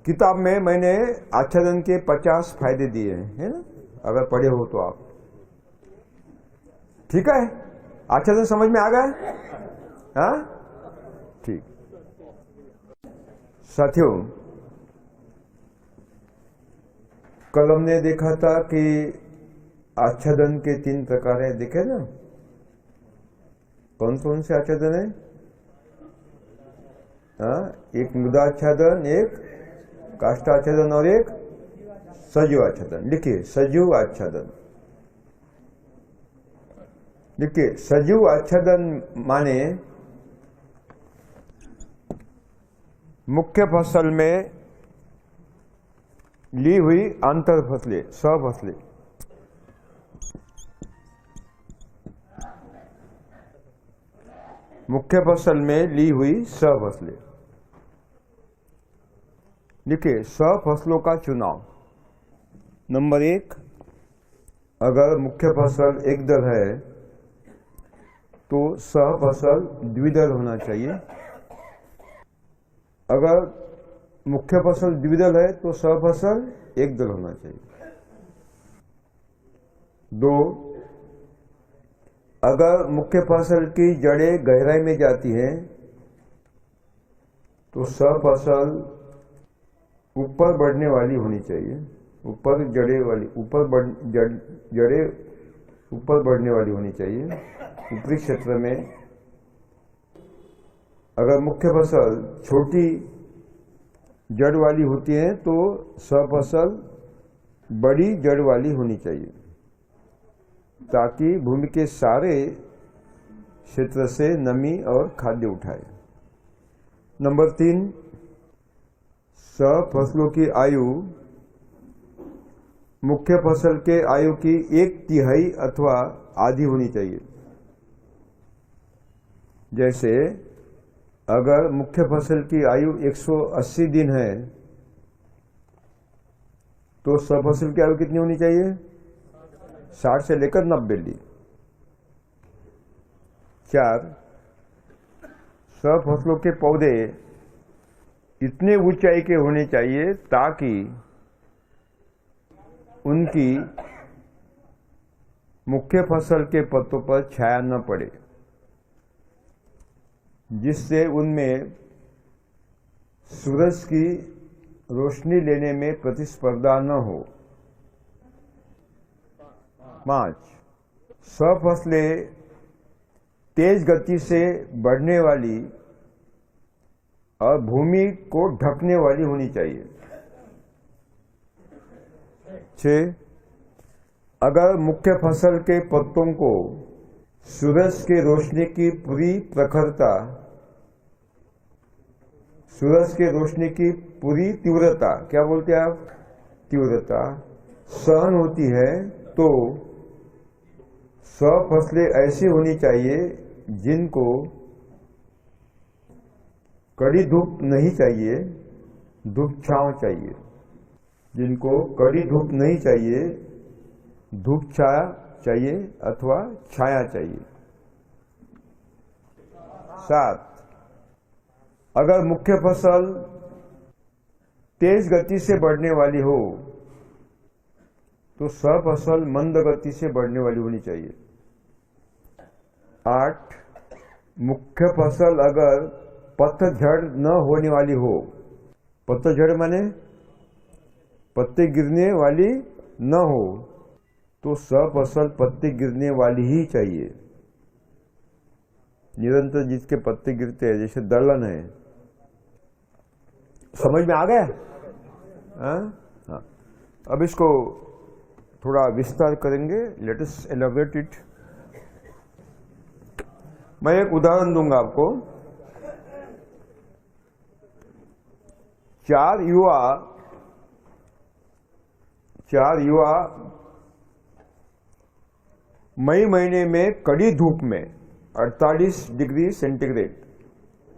किताब में मैंने आच्छादन के 50 फायदे दिए हैं, है ना, अगर पढ़े हो तो आप। ठीक है, आच्छादन समझ में आ गया? हाँ, ठीक। साथियों, कल हमने देखा था कि आच्छादन के 3 प्रकार है, देखे ना? कौन कौन से आच्छादन है? हाँ, एक मृदाच्छादन, एक काष्ठाच्छादन और एक सजीव आच्छादन। लिखिए, सजीव आच्छादन। देखिए, सजीव आच्छादन माने मुख्य फसल में ली हुई अंतर फसलें, सफसलें। मुख्य फसल में ली हुई सफसलें। देखिए, सफसलों का चुनाव। नंबर 1, अगर मुख्य फसल एक दल है तो सहफसल द्विदल होना चाहिए। अगर मुख्य फसल द्विदल है तो सहफसल एक दल होना चाहिए। 2, अगर मुख्य फसल की जड़ें गहराई में जाती हैं तो सहफसल ऊपर बढ़ने वाली होनी चाहिए। ऊपर जड़ें वाली, जड़ें ऊपर बढ़ने वाली होनी चाहिए। ऊपरी क्षेत्र में अगर मुख्य फसल छोटी जड़ वाली होती है तो सहफसल बड़ी जड़ वाली होनी चाहिए, ताकि भूमि के सारे क्षेत्र से नमी और खाद्य उठाए। नंबर 3, सहफसलों की आयु मुख्य फसल के आयु की 1/3 अथवा आधी होनी चाहिए। जैसे अगर मुख्य फसल की आयु 180 दिन है तो सहफसल की आयु कितनी होनी चाहिए? 60 से लेकर 90 दिन। 4, सहफसलों के पौधे इतने ऊंचाई के होने चाहिए ताकि उनकी मुख्य फसल के पत्तों पर छाया न पड़े, जिससे उनमें सूरज की रोशनी लेने में प्रतिस्पर्धा न हो। 5, सहफसलें तेज गति से बढ़ने वाली और भूमि को ढकने वाली होनी चाहिए। 6, अगर मुख्य फसल के पत्तों को सूरज की रोशनी की पूरी प्रखरता, सूरज की रोशनी की पूरी तीव्रता, क्या बोलते हैं आप? तीव्रता सहन होती है तो सहफसलें ऐसी होनी चाहिए जिनको कड़ी धूप नहीं चाहिए, धूप छांव चाहिए। जिनको कड़ी धूप नहीं चाहिए, धूप छाया चाहिए अथवा छाया चाहिए। 7, अगर मुख्य फसल तेज गति से बढ़ने वाली हो तो सहफसल मंद गति से बढ़ने वाली होनी चाहिए। 8, मुख्य फसल अगर पतझड़ न होने वाली हो, पतझड़ माने पत्ते गिरने वाली न हो, तो सहफसल पत्ते गिरने वाली ही चाहिए। निरंतर जिसके पत्ते गिरते हैं, जैसे दलहन है। समझ में आ गया? हाँ। अब इसको थोड़ा विस्तार करेंगे। Let us elaborate it. मैं एक उदाहरण दूंगा आपको। चार युवा मई महीने में कड़ी धूप में 48 डिग्री सेंटीग्रेड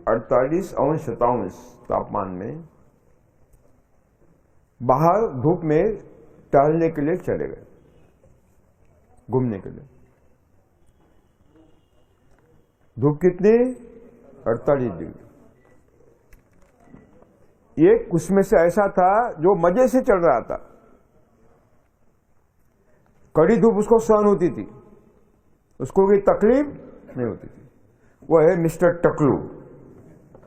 48° तापमान में बाहर धूप में टहलने के लिए चले गए, घूमने के लिए। धूप कितनी? 48 डिग्री। एक उसमें से ऐसा था जो मजे से चल रहा था, कड़ी धूप उसको सहन होती थी, उसको कोई तकलीफ नहीं होती थी। वो है मिस्टर टकलू।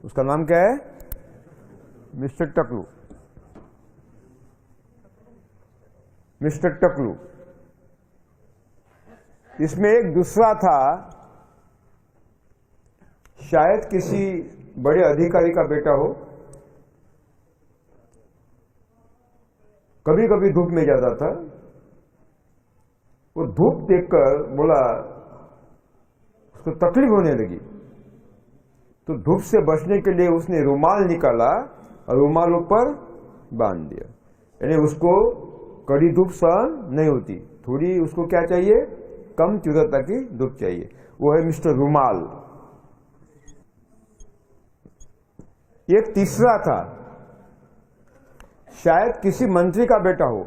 उसका नाम क्या है? मिस्टर टकलू। मिस्टर टकलू। इसमें एक दूसरा था, शायद किसी बड़े अधिकारी का बेटा हो, कभी कभी धूप में जाता था। वो धूप देखकर बोला, उसको तकलीफ होने लगी, तो धूप से बचने के लिए उसने रुमाल निकाला और रुमाल ऊपर बांध दिया। यानी उसको कड़ी धूप सहन नहीं होती, थोड़ी उसको क्या चाहिए? कम तीव्रता की धूप चाहिए। वो है मिस्टर रुमाल। एक तीसरा था, शायद किसी मंत्री का बेटा हो।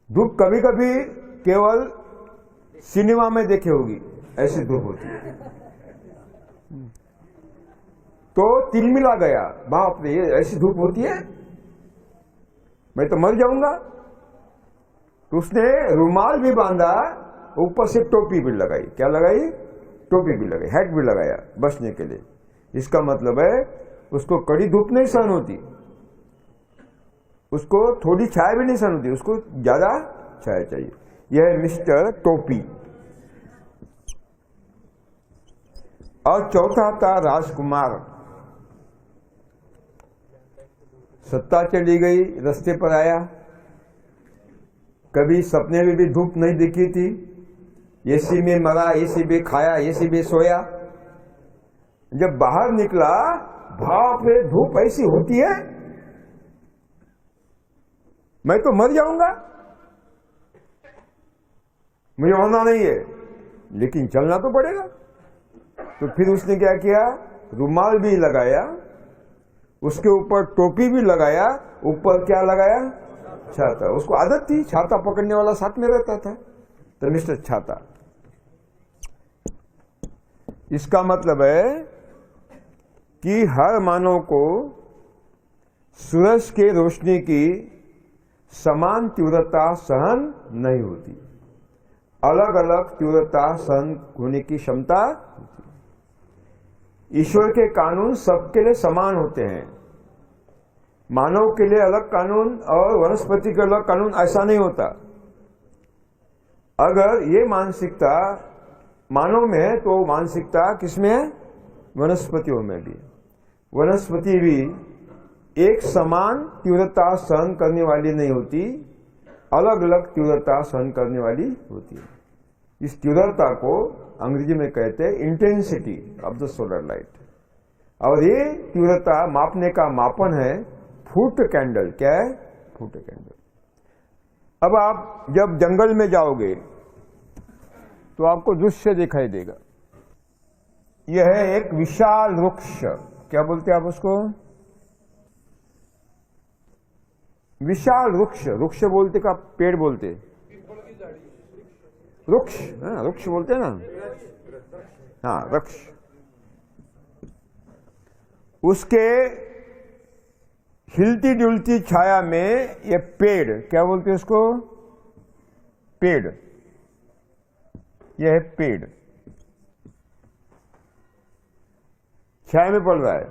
धूप कभी कभी केवल सिनेमा में देखे होगी, ऐसी धूप होती है। तो तिलमिला गया, बाप रे, ये ऐसी धूप होती है, मैं तो मर जाऊंगा। तो उसने रुमाल भी बांधा, ऊपर से टोपी भी लगाई। क्या लगाई? टोपी भी लगाई, हैट भी लगाया बचने के लिए। इसका मतलब है उसको कड़ी धूप नहीं सहन होती, उसको थोड़ी छाया भी नहीं सहन होती, उसको ज्यादा छाया चाहिए। यह है मिस्टर टोपी। और चौथा था राजकुमार। सत्ता चली गई, रास्ते पर आया, कभी सपने में भी धूप नहीं दिखी थी, एसी में मरा, एसी में खाया, एसी में सोया। जब बाहर निकला, बाप रे, धूप ऐसी होती है, मैं तो मर जाऊंगा, मुझे होना नहीं है, लेकिन चलना तो पड़ेगा। तो फिर उसने क्या किया? रुमाल भी लगाया, उसके ऊपर टोपी भी लगाया, ऊपर क्या लगाया? छाता। उसको आदत थी, छाता पकड़ने वाला साथ में रहता था, तो मिस्टर छाता। इसका मतलब है कि हर मानव को सूरज के रोशनी की समान तीव्रता सहन नहीं होती, अलग अलग तीव्रता सहन होने की क्षमता होती है। ईश्वर के कानून सबके लिए समान होते हैं। मानव के लिए अलग कानून और वनस्पति के अलग कानून, ऐसा नहीं होता। अगर ये मानसिकता मानव में है, तो मानसिकता किसमें है? वनस्पतियों में भी। वनस्पति भी एक समान तीव्रता सहन करने वाली नहीं होती, अलग अलग तीव्रता सहन करने वाली होती है। इस तीव्रता को अंग्रेजी में कहते हैं intensity of the solar light. और ये तीव्रता मापने का मापन है फुट कैंडल। क्या है? Foot candle. अब आप जब जंगल में जाओगे तो आपको दृश्य दिखाई देगा। यह है एक विशाल वृक्ष। क्या बोलते हैं आप उसको? विशाल वृक्ष। वृक्ष बोलते का पेड़ बोलते? वृक्ष, वृक्ष बोलते हैं ना। हाँ, वृक्ष। उसके हिलती डुलती छाया में ये पेड़, क्या बोलते हैं उसको? पेड़। यह है पेड़, छाया में पड़ रहा है,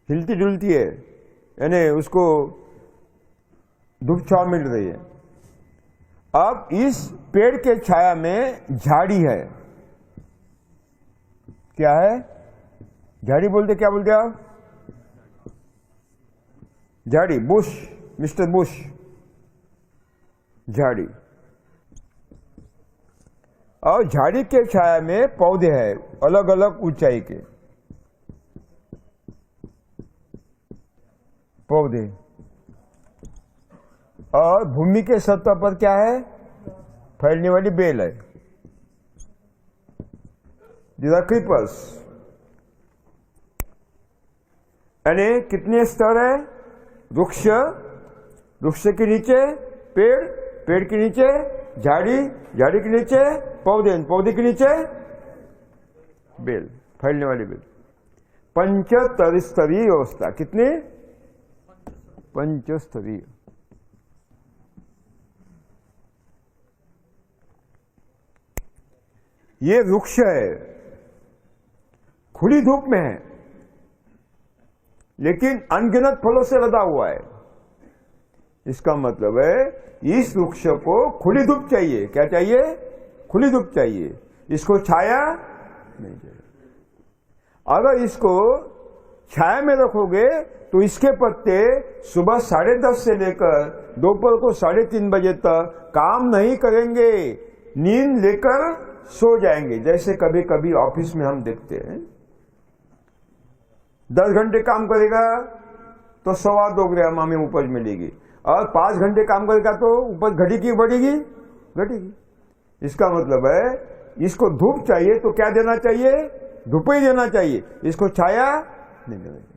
हिलती डुलती है, यानी उसको धूप छाव मिल रही है। अब इस पेड़ के छाया में झाड़ी है। क्या है? झाड़ी बोलते? क्या बोलते आप? झाड़ी, बुश, मिस्टर बुश, झाड़ी। और झाड़ी के छाया में पौधे हैं अलग अलग ऊंचाई के। पौधे, और भूमि के सतह पर क्या है? फैलने वाली बेल है। These are creepers। यानी कितने स्तर है? वृक्ष, वृक्ष के नीचे पेड़, पेड़ के नीचे झाड़ी, झाड़ी के नीचे पौधे, पौधे के नीचे बेल, फैलने वाली बेल। पंचस्तरीय व्यवस्था। कितनी? पंचस्तरीय। ये वृक्ष है, खुली धूप में है, लेकिन अनगिनत फलों से लदा हुआ है। इसका मतलब है इस वृक्ष को खुली धूप चाहिए। क्या चाहिए? खुली धूप चाहिए। इसको छाया नहीं चाहिए। अगर इसको छाया में रखोगे तो इसके पत्ते सुबह 10:30 से लेकर दोपहर को 3:30 बजे तक काम नहीं करेंगे, नींद लेकर सो जाएंगे। जैसे कभी कभी ऑफिस में हम देखते हैं 10 घंटे काम करेगा तो 2.25 ग्राम हमें उपज मिलेगी, और 5 घंटे काम करेगा तो उपज घटेगी बढ़ेगी? घटेगी। इसका मतलब है इसको धूप चाहिए तो क्या देना चाहिए? धूप ही देना चाहिए, इसको छाया नहीं देना चाहिए।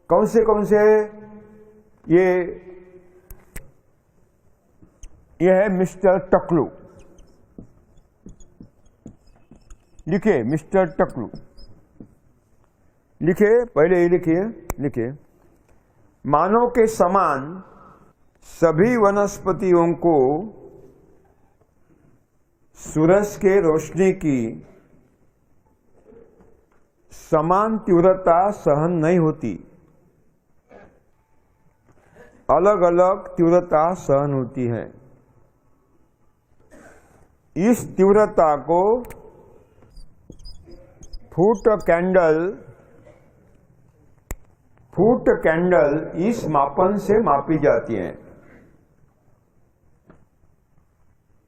कौन से ये है मिस्टर टकलू। लिखिए मिस्टर टकलू, लिखिए, पहले ये लिखिए। मानव के समान सभी वनस्पतियों को सूरज के रोशनी की समान तीव्रता सहन नहीं होती, अलग अलग तीव्रता सहन होती है। इस तीव्रता को फुट कैंडल इस मापन से मापी जाती है।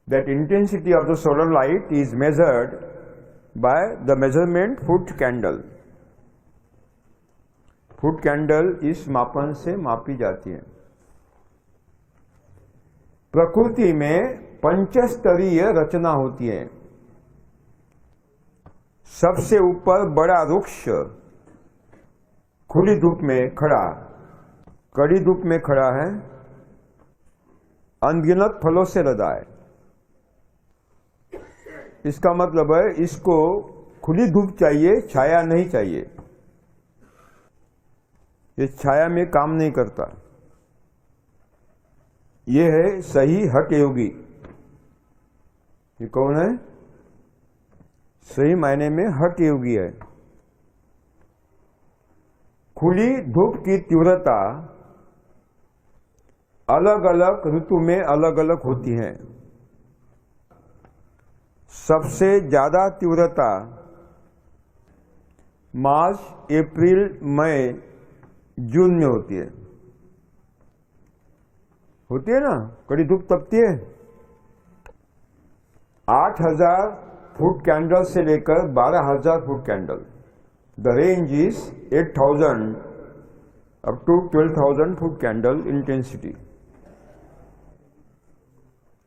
That intensity of the solar light is measured by the measurement foot candle। Foot candle इस मापन से मापी जाती है। प्रकृति में पंचस्तरीय रचना होती है। सबसे ऊपर बड़ा वृक्ष खुली धूप में खड़ा, कड़ी धूप में खड़ा है, अनगिनत फलों से लदा है। इसका मतलब है इसको खुली धूप चाहिए, छाया नहीं चाहिए। ये छाया में काम नहीं करता। ये है सही हठ योगी। ये कौन है? सही मायने में हठ योगी है। खुली धूप की तीव्रता अलग अलग ऋतु में अलग अलग होती है। सबसे ज्यादा तीव्रता मार्च, अप्रैल, मई, जून में होती है ना, कड़ी धूप तपती है। 8,000 फुट कैंडल से लेकर 12,000 foot candle. The range is 8,000 up to 12,000 foot candle intensity.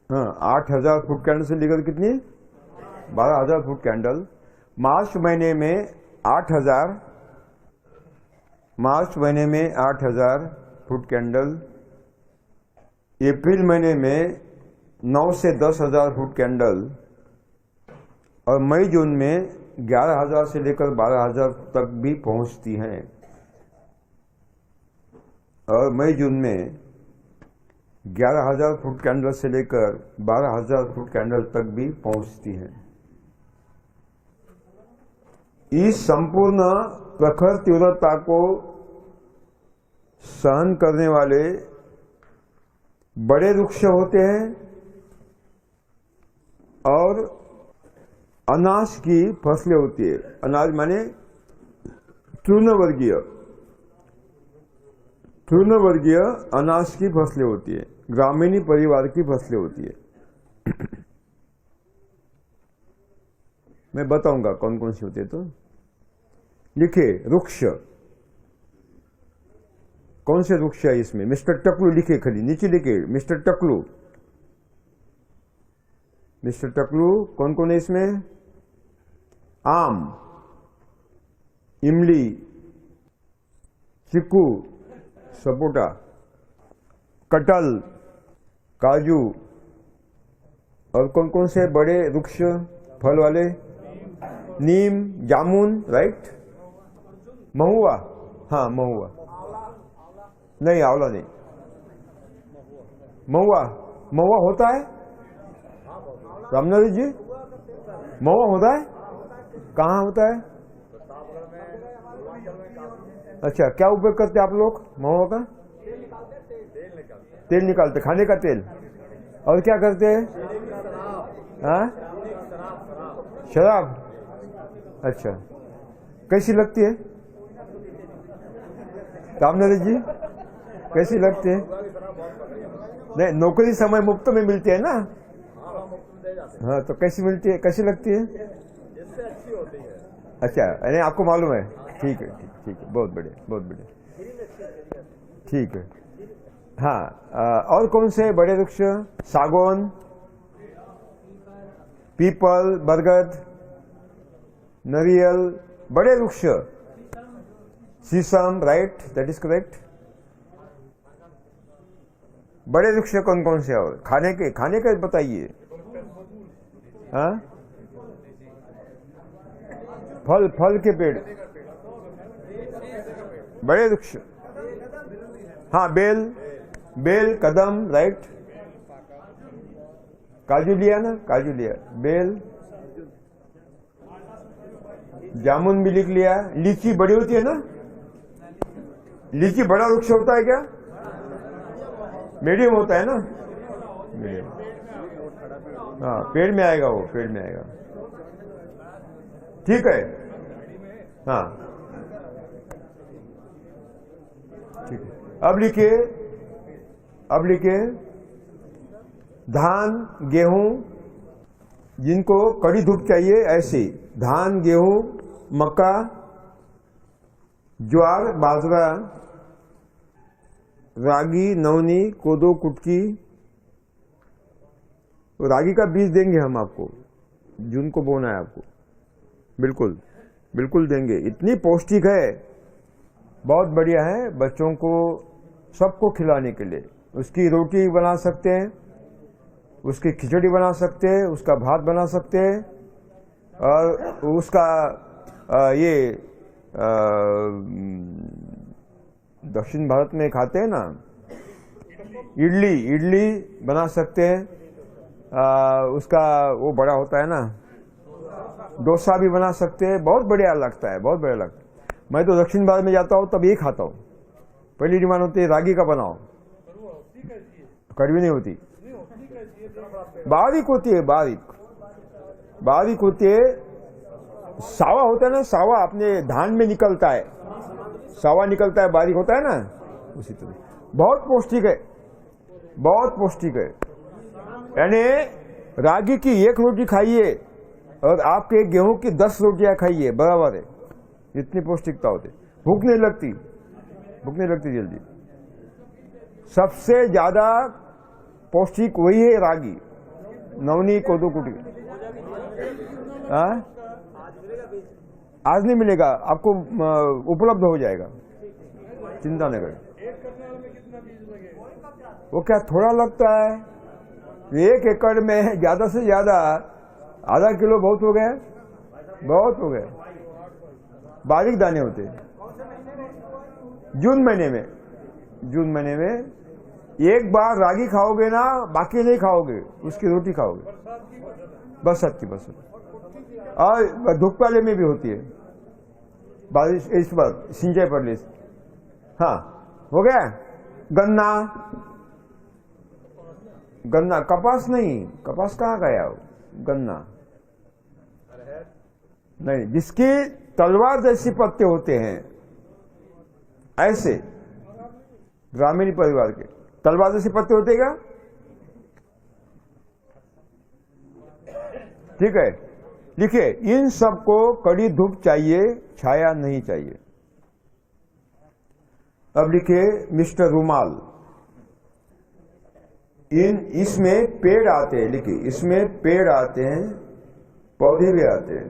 हाँ, 8,000 फुट कैंडल से लेकर कितनी? 12,000 फुट कैंडल। मार्च महीने में 8,000 फुट कैंडल। अप्रैल महीने में 9 से 10,000 फुट कैंडल, और मई जून में 11,000 से लेकर 12,000 तक भी पहुंचती हैं। और मई जून में 11,000 फुट कैंडल से लेकर 12,000 फुट कैंडल तक भी पहुंचती हैं। इस संपूर्ण प्रखर तीव्रता को सहन करने वाले बड़े वृक्ष होते हैं, और अनाज की फसलें होती है। अनाज माने तृणवर्गीय अनाज की फसलें होती है, ग्रामीणी परिवार की फसलें होती है। मैं बताऊंगा कौन कौन सी होती है। तो लिखिए, वृक्ष कौन से वृक्ष है इसमें? मिस्टर टकलू लिखे, खाली नीचे लिखे मिस्टर टकलू। मिस्टर टकलू कौन कौन है इसमें? आम, इमली, चीकू, सपोटा, कटहल, काजू, और कौन कौन से बड़े वृक्ष फल वाले? नीम, जामुन, राइट, महुआ, हाँ महुआ, नहीं आंवला नहीं, महुआ, महुआ होता है रामनाथ जी? महुआ होता है? कहाँ होता है? अच्छा, क्या उपयोग करते आप लोग महुआ का? तेल निकालते, खाने का तेल। और क्या करते हैं? हाँ, शराब। अच्छा, कैसी लगती है रामनाथ जी? कैसी लगती है? नहीं, नौकरी समय मुफ्त में मिलती है ना? हाँ, तो कैसी मिलती है, कैसी लगती है? इससे अच्छी होती है। अच्छा, यानी आपको मालूम है? ठीक है, ठीक है, बहुत बढ़िया, बहुत बढ़िया, ठीक है। हाँ, और कौन से बड़े वृक्ष? सागौन, पीपल, बरगद, नारियल, बड़े वृक्ष, शीशम, राइट, दैट इज करेक्ट। बड़े वृक्ष कौन कौन से? और खाने के बताइए। हाँ, फल के पेड़, बड़े वृक्ष, हाँ, बेल, कदम, राइट, काजू लिया ना, काजू लिया, बेल, जामुन भी लिख लिया। लीची बड़ी होती है ना? लीची बड़ा वृक्ष होता है क्या? मीडियम होता है ना? मीडियम, हाँ, पेड़ में आएगा, वो पेड़ में आएगा, ठीक है। हाँ, ठीक है। अब लिखिए धान, गेहूं, जिनको कड़ी धूप चाहिए ऐसे, धान, गेहूं, मक्का, ज्वार, बाजरा, रागी, नवनी, कोदो, कुटकी। रागी का बीज देंगे हम आपको, जून को बोना है आपको, बिल्कुल बिल्कुल देंगे। इतनी पौष्टिक है, बहुत बढ़िया है, बच्चों को सबको खिलाने के लिए। उसकी रोटी बना सकते हैं, उसकी खिचड़ी बना सकते हैं, उसका भात बना सकते हैं, और उसका ये दक्षिण भारत में खाते हैं ना, इडली बना सकते हैं। उसका वो बड़ा होता है ना, डोसा भी बना सकते हैं। बहुत बढ़िया लगता है, बहुत बढ़िया लगता है। मैं तो दक्षिण भारत में जाता हूँ तब ये खाता हूँ। पहली डिमांड होती है रागी का बनाओ, कड़वी नहीं होती, बारीक होती है, बारीक होती है। सावा होता है ना, सावा अपने धान में निकलता है, सावा निकलता है, बारीक होता है ना, उसी तरह। बहुत पौष्टिक है, बहुत पौष्टिक है। यानी रागी की 1 रोटी खाइए और आपके गेहूं की 10 रोटियां खाइए, बराबर है। इतनी पौष्टिकता होती, भूख नहीं लगती जल्दी। सबसे ज्यादा पौष्टिक वही है रागी, नवनी, कोदो, कुटी। आज नहीं मिलेगा आपको, उपलब्ध हो जाएगा, चिंता न करें। वो क्या थोड़ा लगता है? 1 एकड़ में ज्यादा से ज्यादा आधा किलो बहुत हो गया, बहुत हो गया। बारीक दाने होते हैं। जून महीने में एक बार रागी खाओगे ना, बाकी नहीं खाओगे, उसकी रोटी खाओगे, बरसात की। और धूप वाले में भी होती है बारिश, इस बार सिंचाई पर ले। हाँ, हो गया। गन्ना, कपास नहीं, कपास कहाँ गया? गन्ना नहीं, जिसकी तलवार जैसी पत्ते होते हैं, ऐसे ग्रामीण परिवार के तलवार जैसे पत्ते होते क्या? ठीक है, लिखिए, इन सबको कड़ी धूप चाहिए, छाया नहीं चाहिए। अब लिखिए मिस्टर रुमाल। इसमें पेड़ आते हैं, लिखिए इसमें पेड़ आते हैं, पौधे भी आते हैं।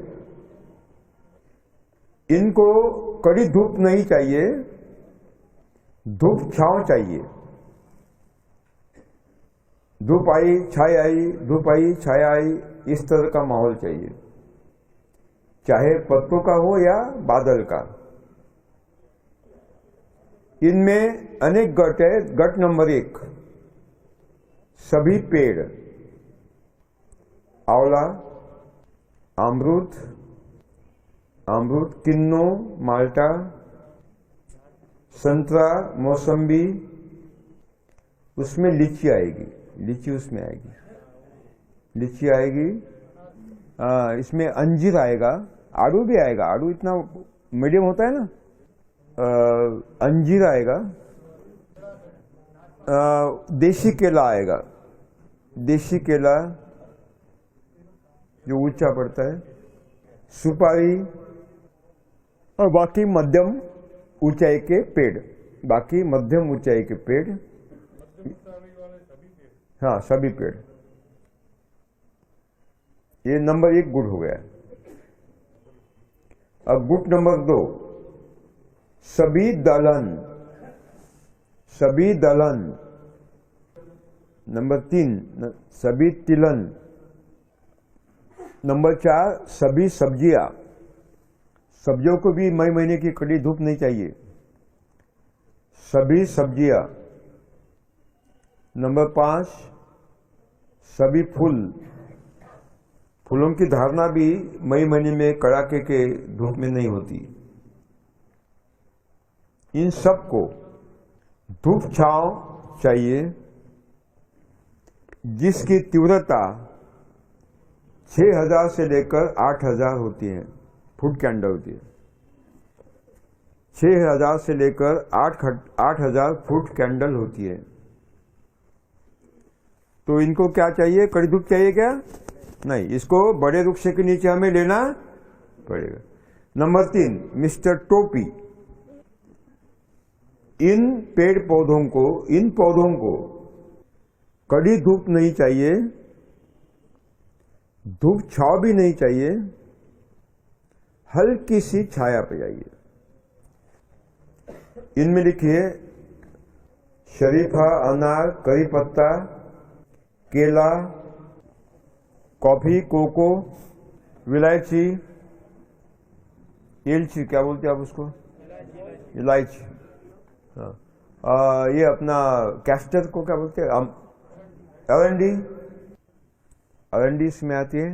इनको कड़ी धूप नहीं चाहिए, धूप छांव चाहिए। धूप आई छाया आई, धूप आई छाया आई, इस तरह का माहौल चाहिए, चाहे पत्तों का हो या बादल का। इनमें अनेक गट है। गट नंबर 1, सभी पेड़, आंवला, अमरूद, किन्नो, माल्टा, संतरा, मौसम्बी, उसमें लीची आएगी, लीची उसमें आएगी, लीची आएगी। इसमें अंजीर आएगा, आड़ू भी आएगा, आड़ू इतना मीडियम होता है ना। अंजीर आएगा, देशी केला आएगा, देशी केला जो ऊंचा पड़ता है, सुपारी, और बाकी मध्यम ऊंचाई के पेड़, बाकी मध्यम ऊंचाई के पेड़। हाँ, सभी पेड़। ये नंबर 1 गुड हो गया। अब गुट नंबर 2, सभी दलहन, सभी दलहन। नंबर 3, सभी तिलहन। नंबर 4, सभी सब्जियां। सब्जियों को भी मई महीने की कड़ी धूप नहीं चाहिए, सभी सब्जियां। नंबर 5, सभी फूल। फूलों की धारणा भी मई महीने में कड़ाके के धूप में नहीं होती। इन सबको धूप छांव चाहिए, जिसकी तीव्रता 6000 से लेकर 8000 होती है, फुट के अंदर होती है। 6000 से लेकर 8000 फुट कैंडल होती है। तो इनको क्या चाहिए, कड़ी धूप चाहिए क्या? नहीं, इसको बड़े वृक्ष के नीचे हमें लेना पड़ेगा। नंबर 3, मिस्टर टोपी। इन पेड़ पौधों को कड़ी धूप नहीं चाहिए, धूप छाव भी नहीं चाहिए, हल्की सी छाया पे चाहिए। इनमें लिखिए शरीफा, अनार, करी पत्ता, केला, कॉफी, कोको, विलायची, इलायची क्या बोलते हैं आप उसको? इलायची। हाँ, ये अपना कैस्टर को क्या बोलते हैं? अरंडी, अरंडी इसमें आती है।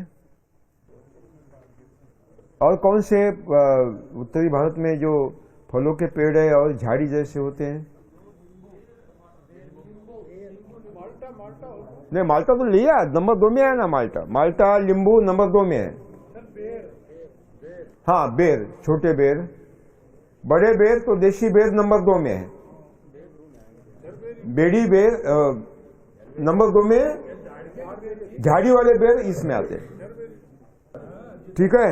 और कौन से उत्तरी भारत में जो फलों के पेड़ है और झाड़ी जैसे होते हैं? नहीं, माल्टा तो लिया, नंबर 2 में है ना माल्टा। माल्टा, नींबू नंबर 2 में है। हाँ, बेर, छोटे बेर। बड़े बेर तो देशी बेर नंबर 2 में है। बेड़ी बेर नंबर 2 में, झाड़ी वाले बेर इसमें आते हैं। ठीक है,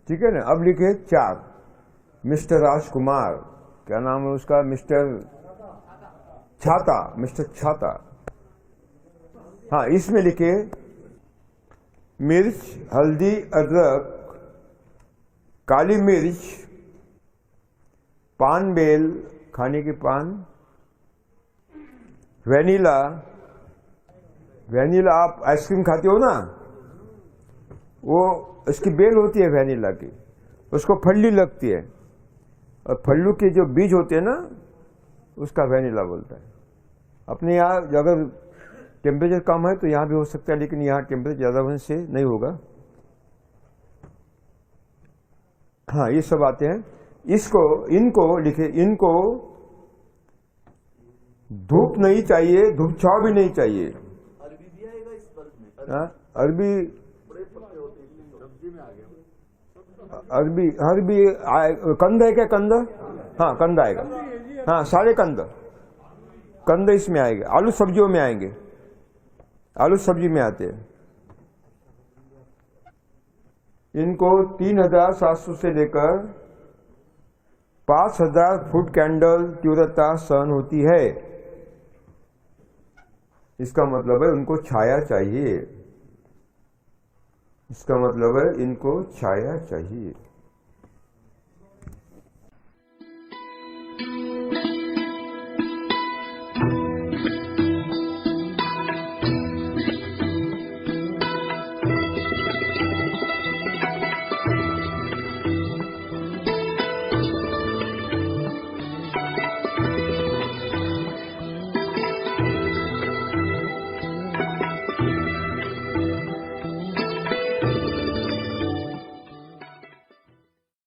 ठीक है ना। अब लिखे 4, मिस्टर राजकुमार। क्या नाम है उसका? मिस्टर छाता, मिस्टर छाता। हाँ, इसमें लिखे मिर्च, हल्दी, अदरक, काली मिर्च, पान बेल, खाने की पान, वेनिला। वेनिला आप आइसक्रीम खाते हो ना, वो इसकी बेल होती है वेनिला की, उसको फल्ली लगती है, और फल्लू के जो बीज होते हैं ना, उसका वेनिला बोलता है। अपने यहाँ अगर टेम्परेचर कम है तो यहाँ भी हो सकता है, लेकिन यहाँ टेम्परेचर ज़्यादा होने से नहीं होगा। हाँ, ये सब आते हैं। इनको लिखे, इनको धूप नहीं चाहिए, धूप छाव भी नहीं चाहिए। अरबी भी आएगा इस वर्ग में? अरबी, बड़े पत्ते होते हैं, सब्जी में आ गया। अरबी कंद है क्या? कंद, हाँ कंद आएगा। हाँ, सारे कंद इसमें आएंगे। आलू सब्जियों में आएंगे, आलू सब्जी में आते हैं। इनको 3700 से लेकर 5000 फुट कैंडल तीव्रता सहन होती है। इसका मतलब है उनको छाया चाहिए, इसका मतलब है इनको छाया चाहिए।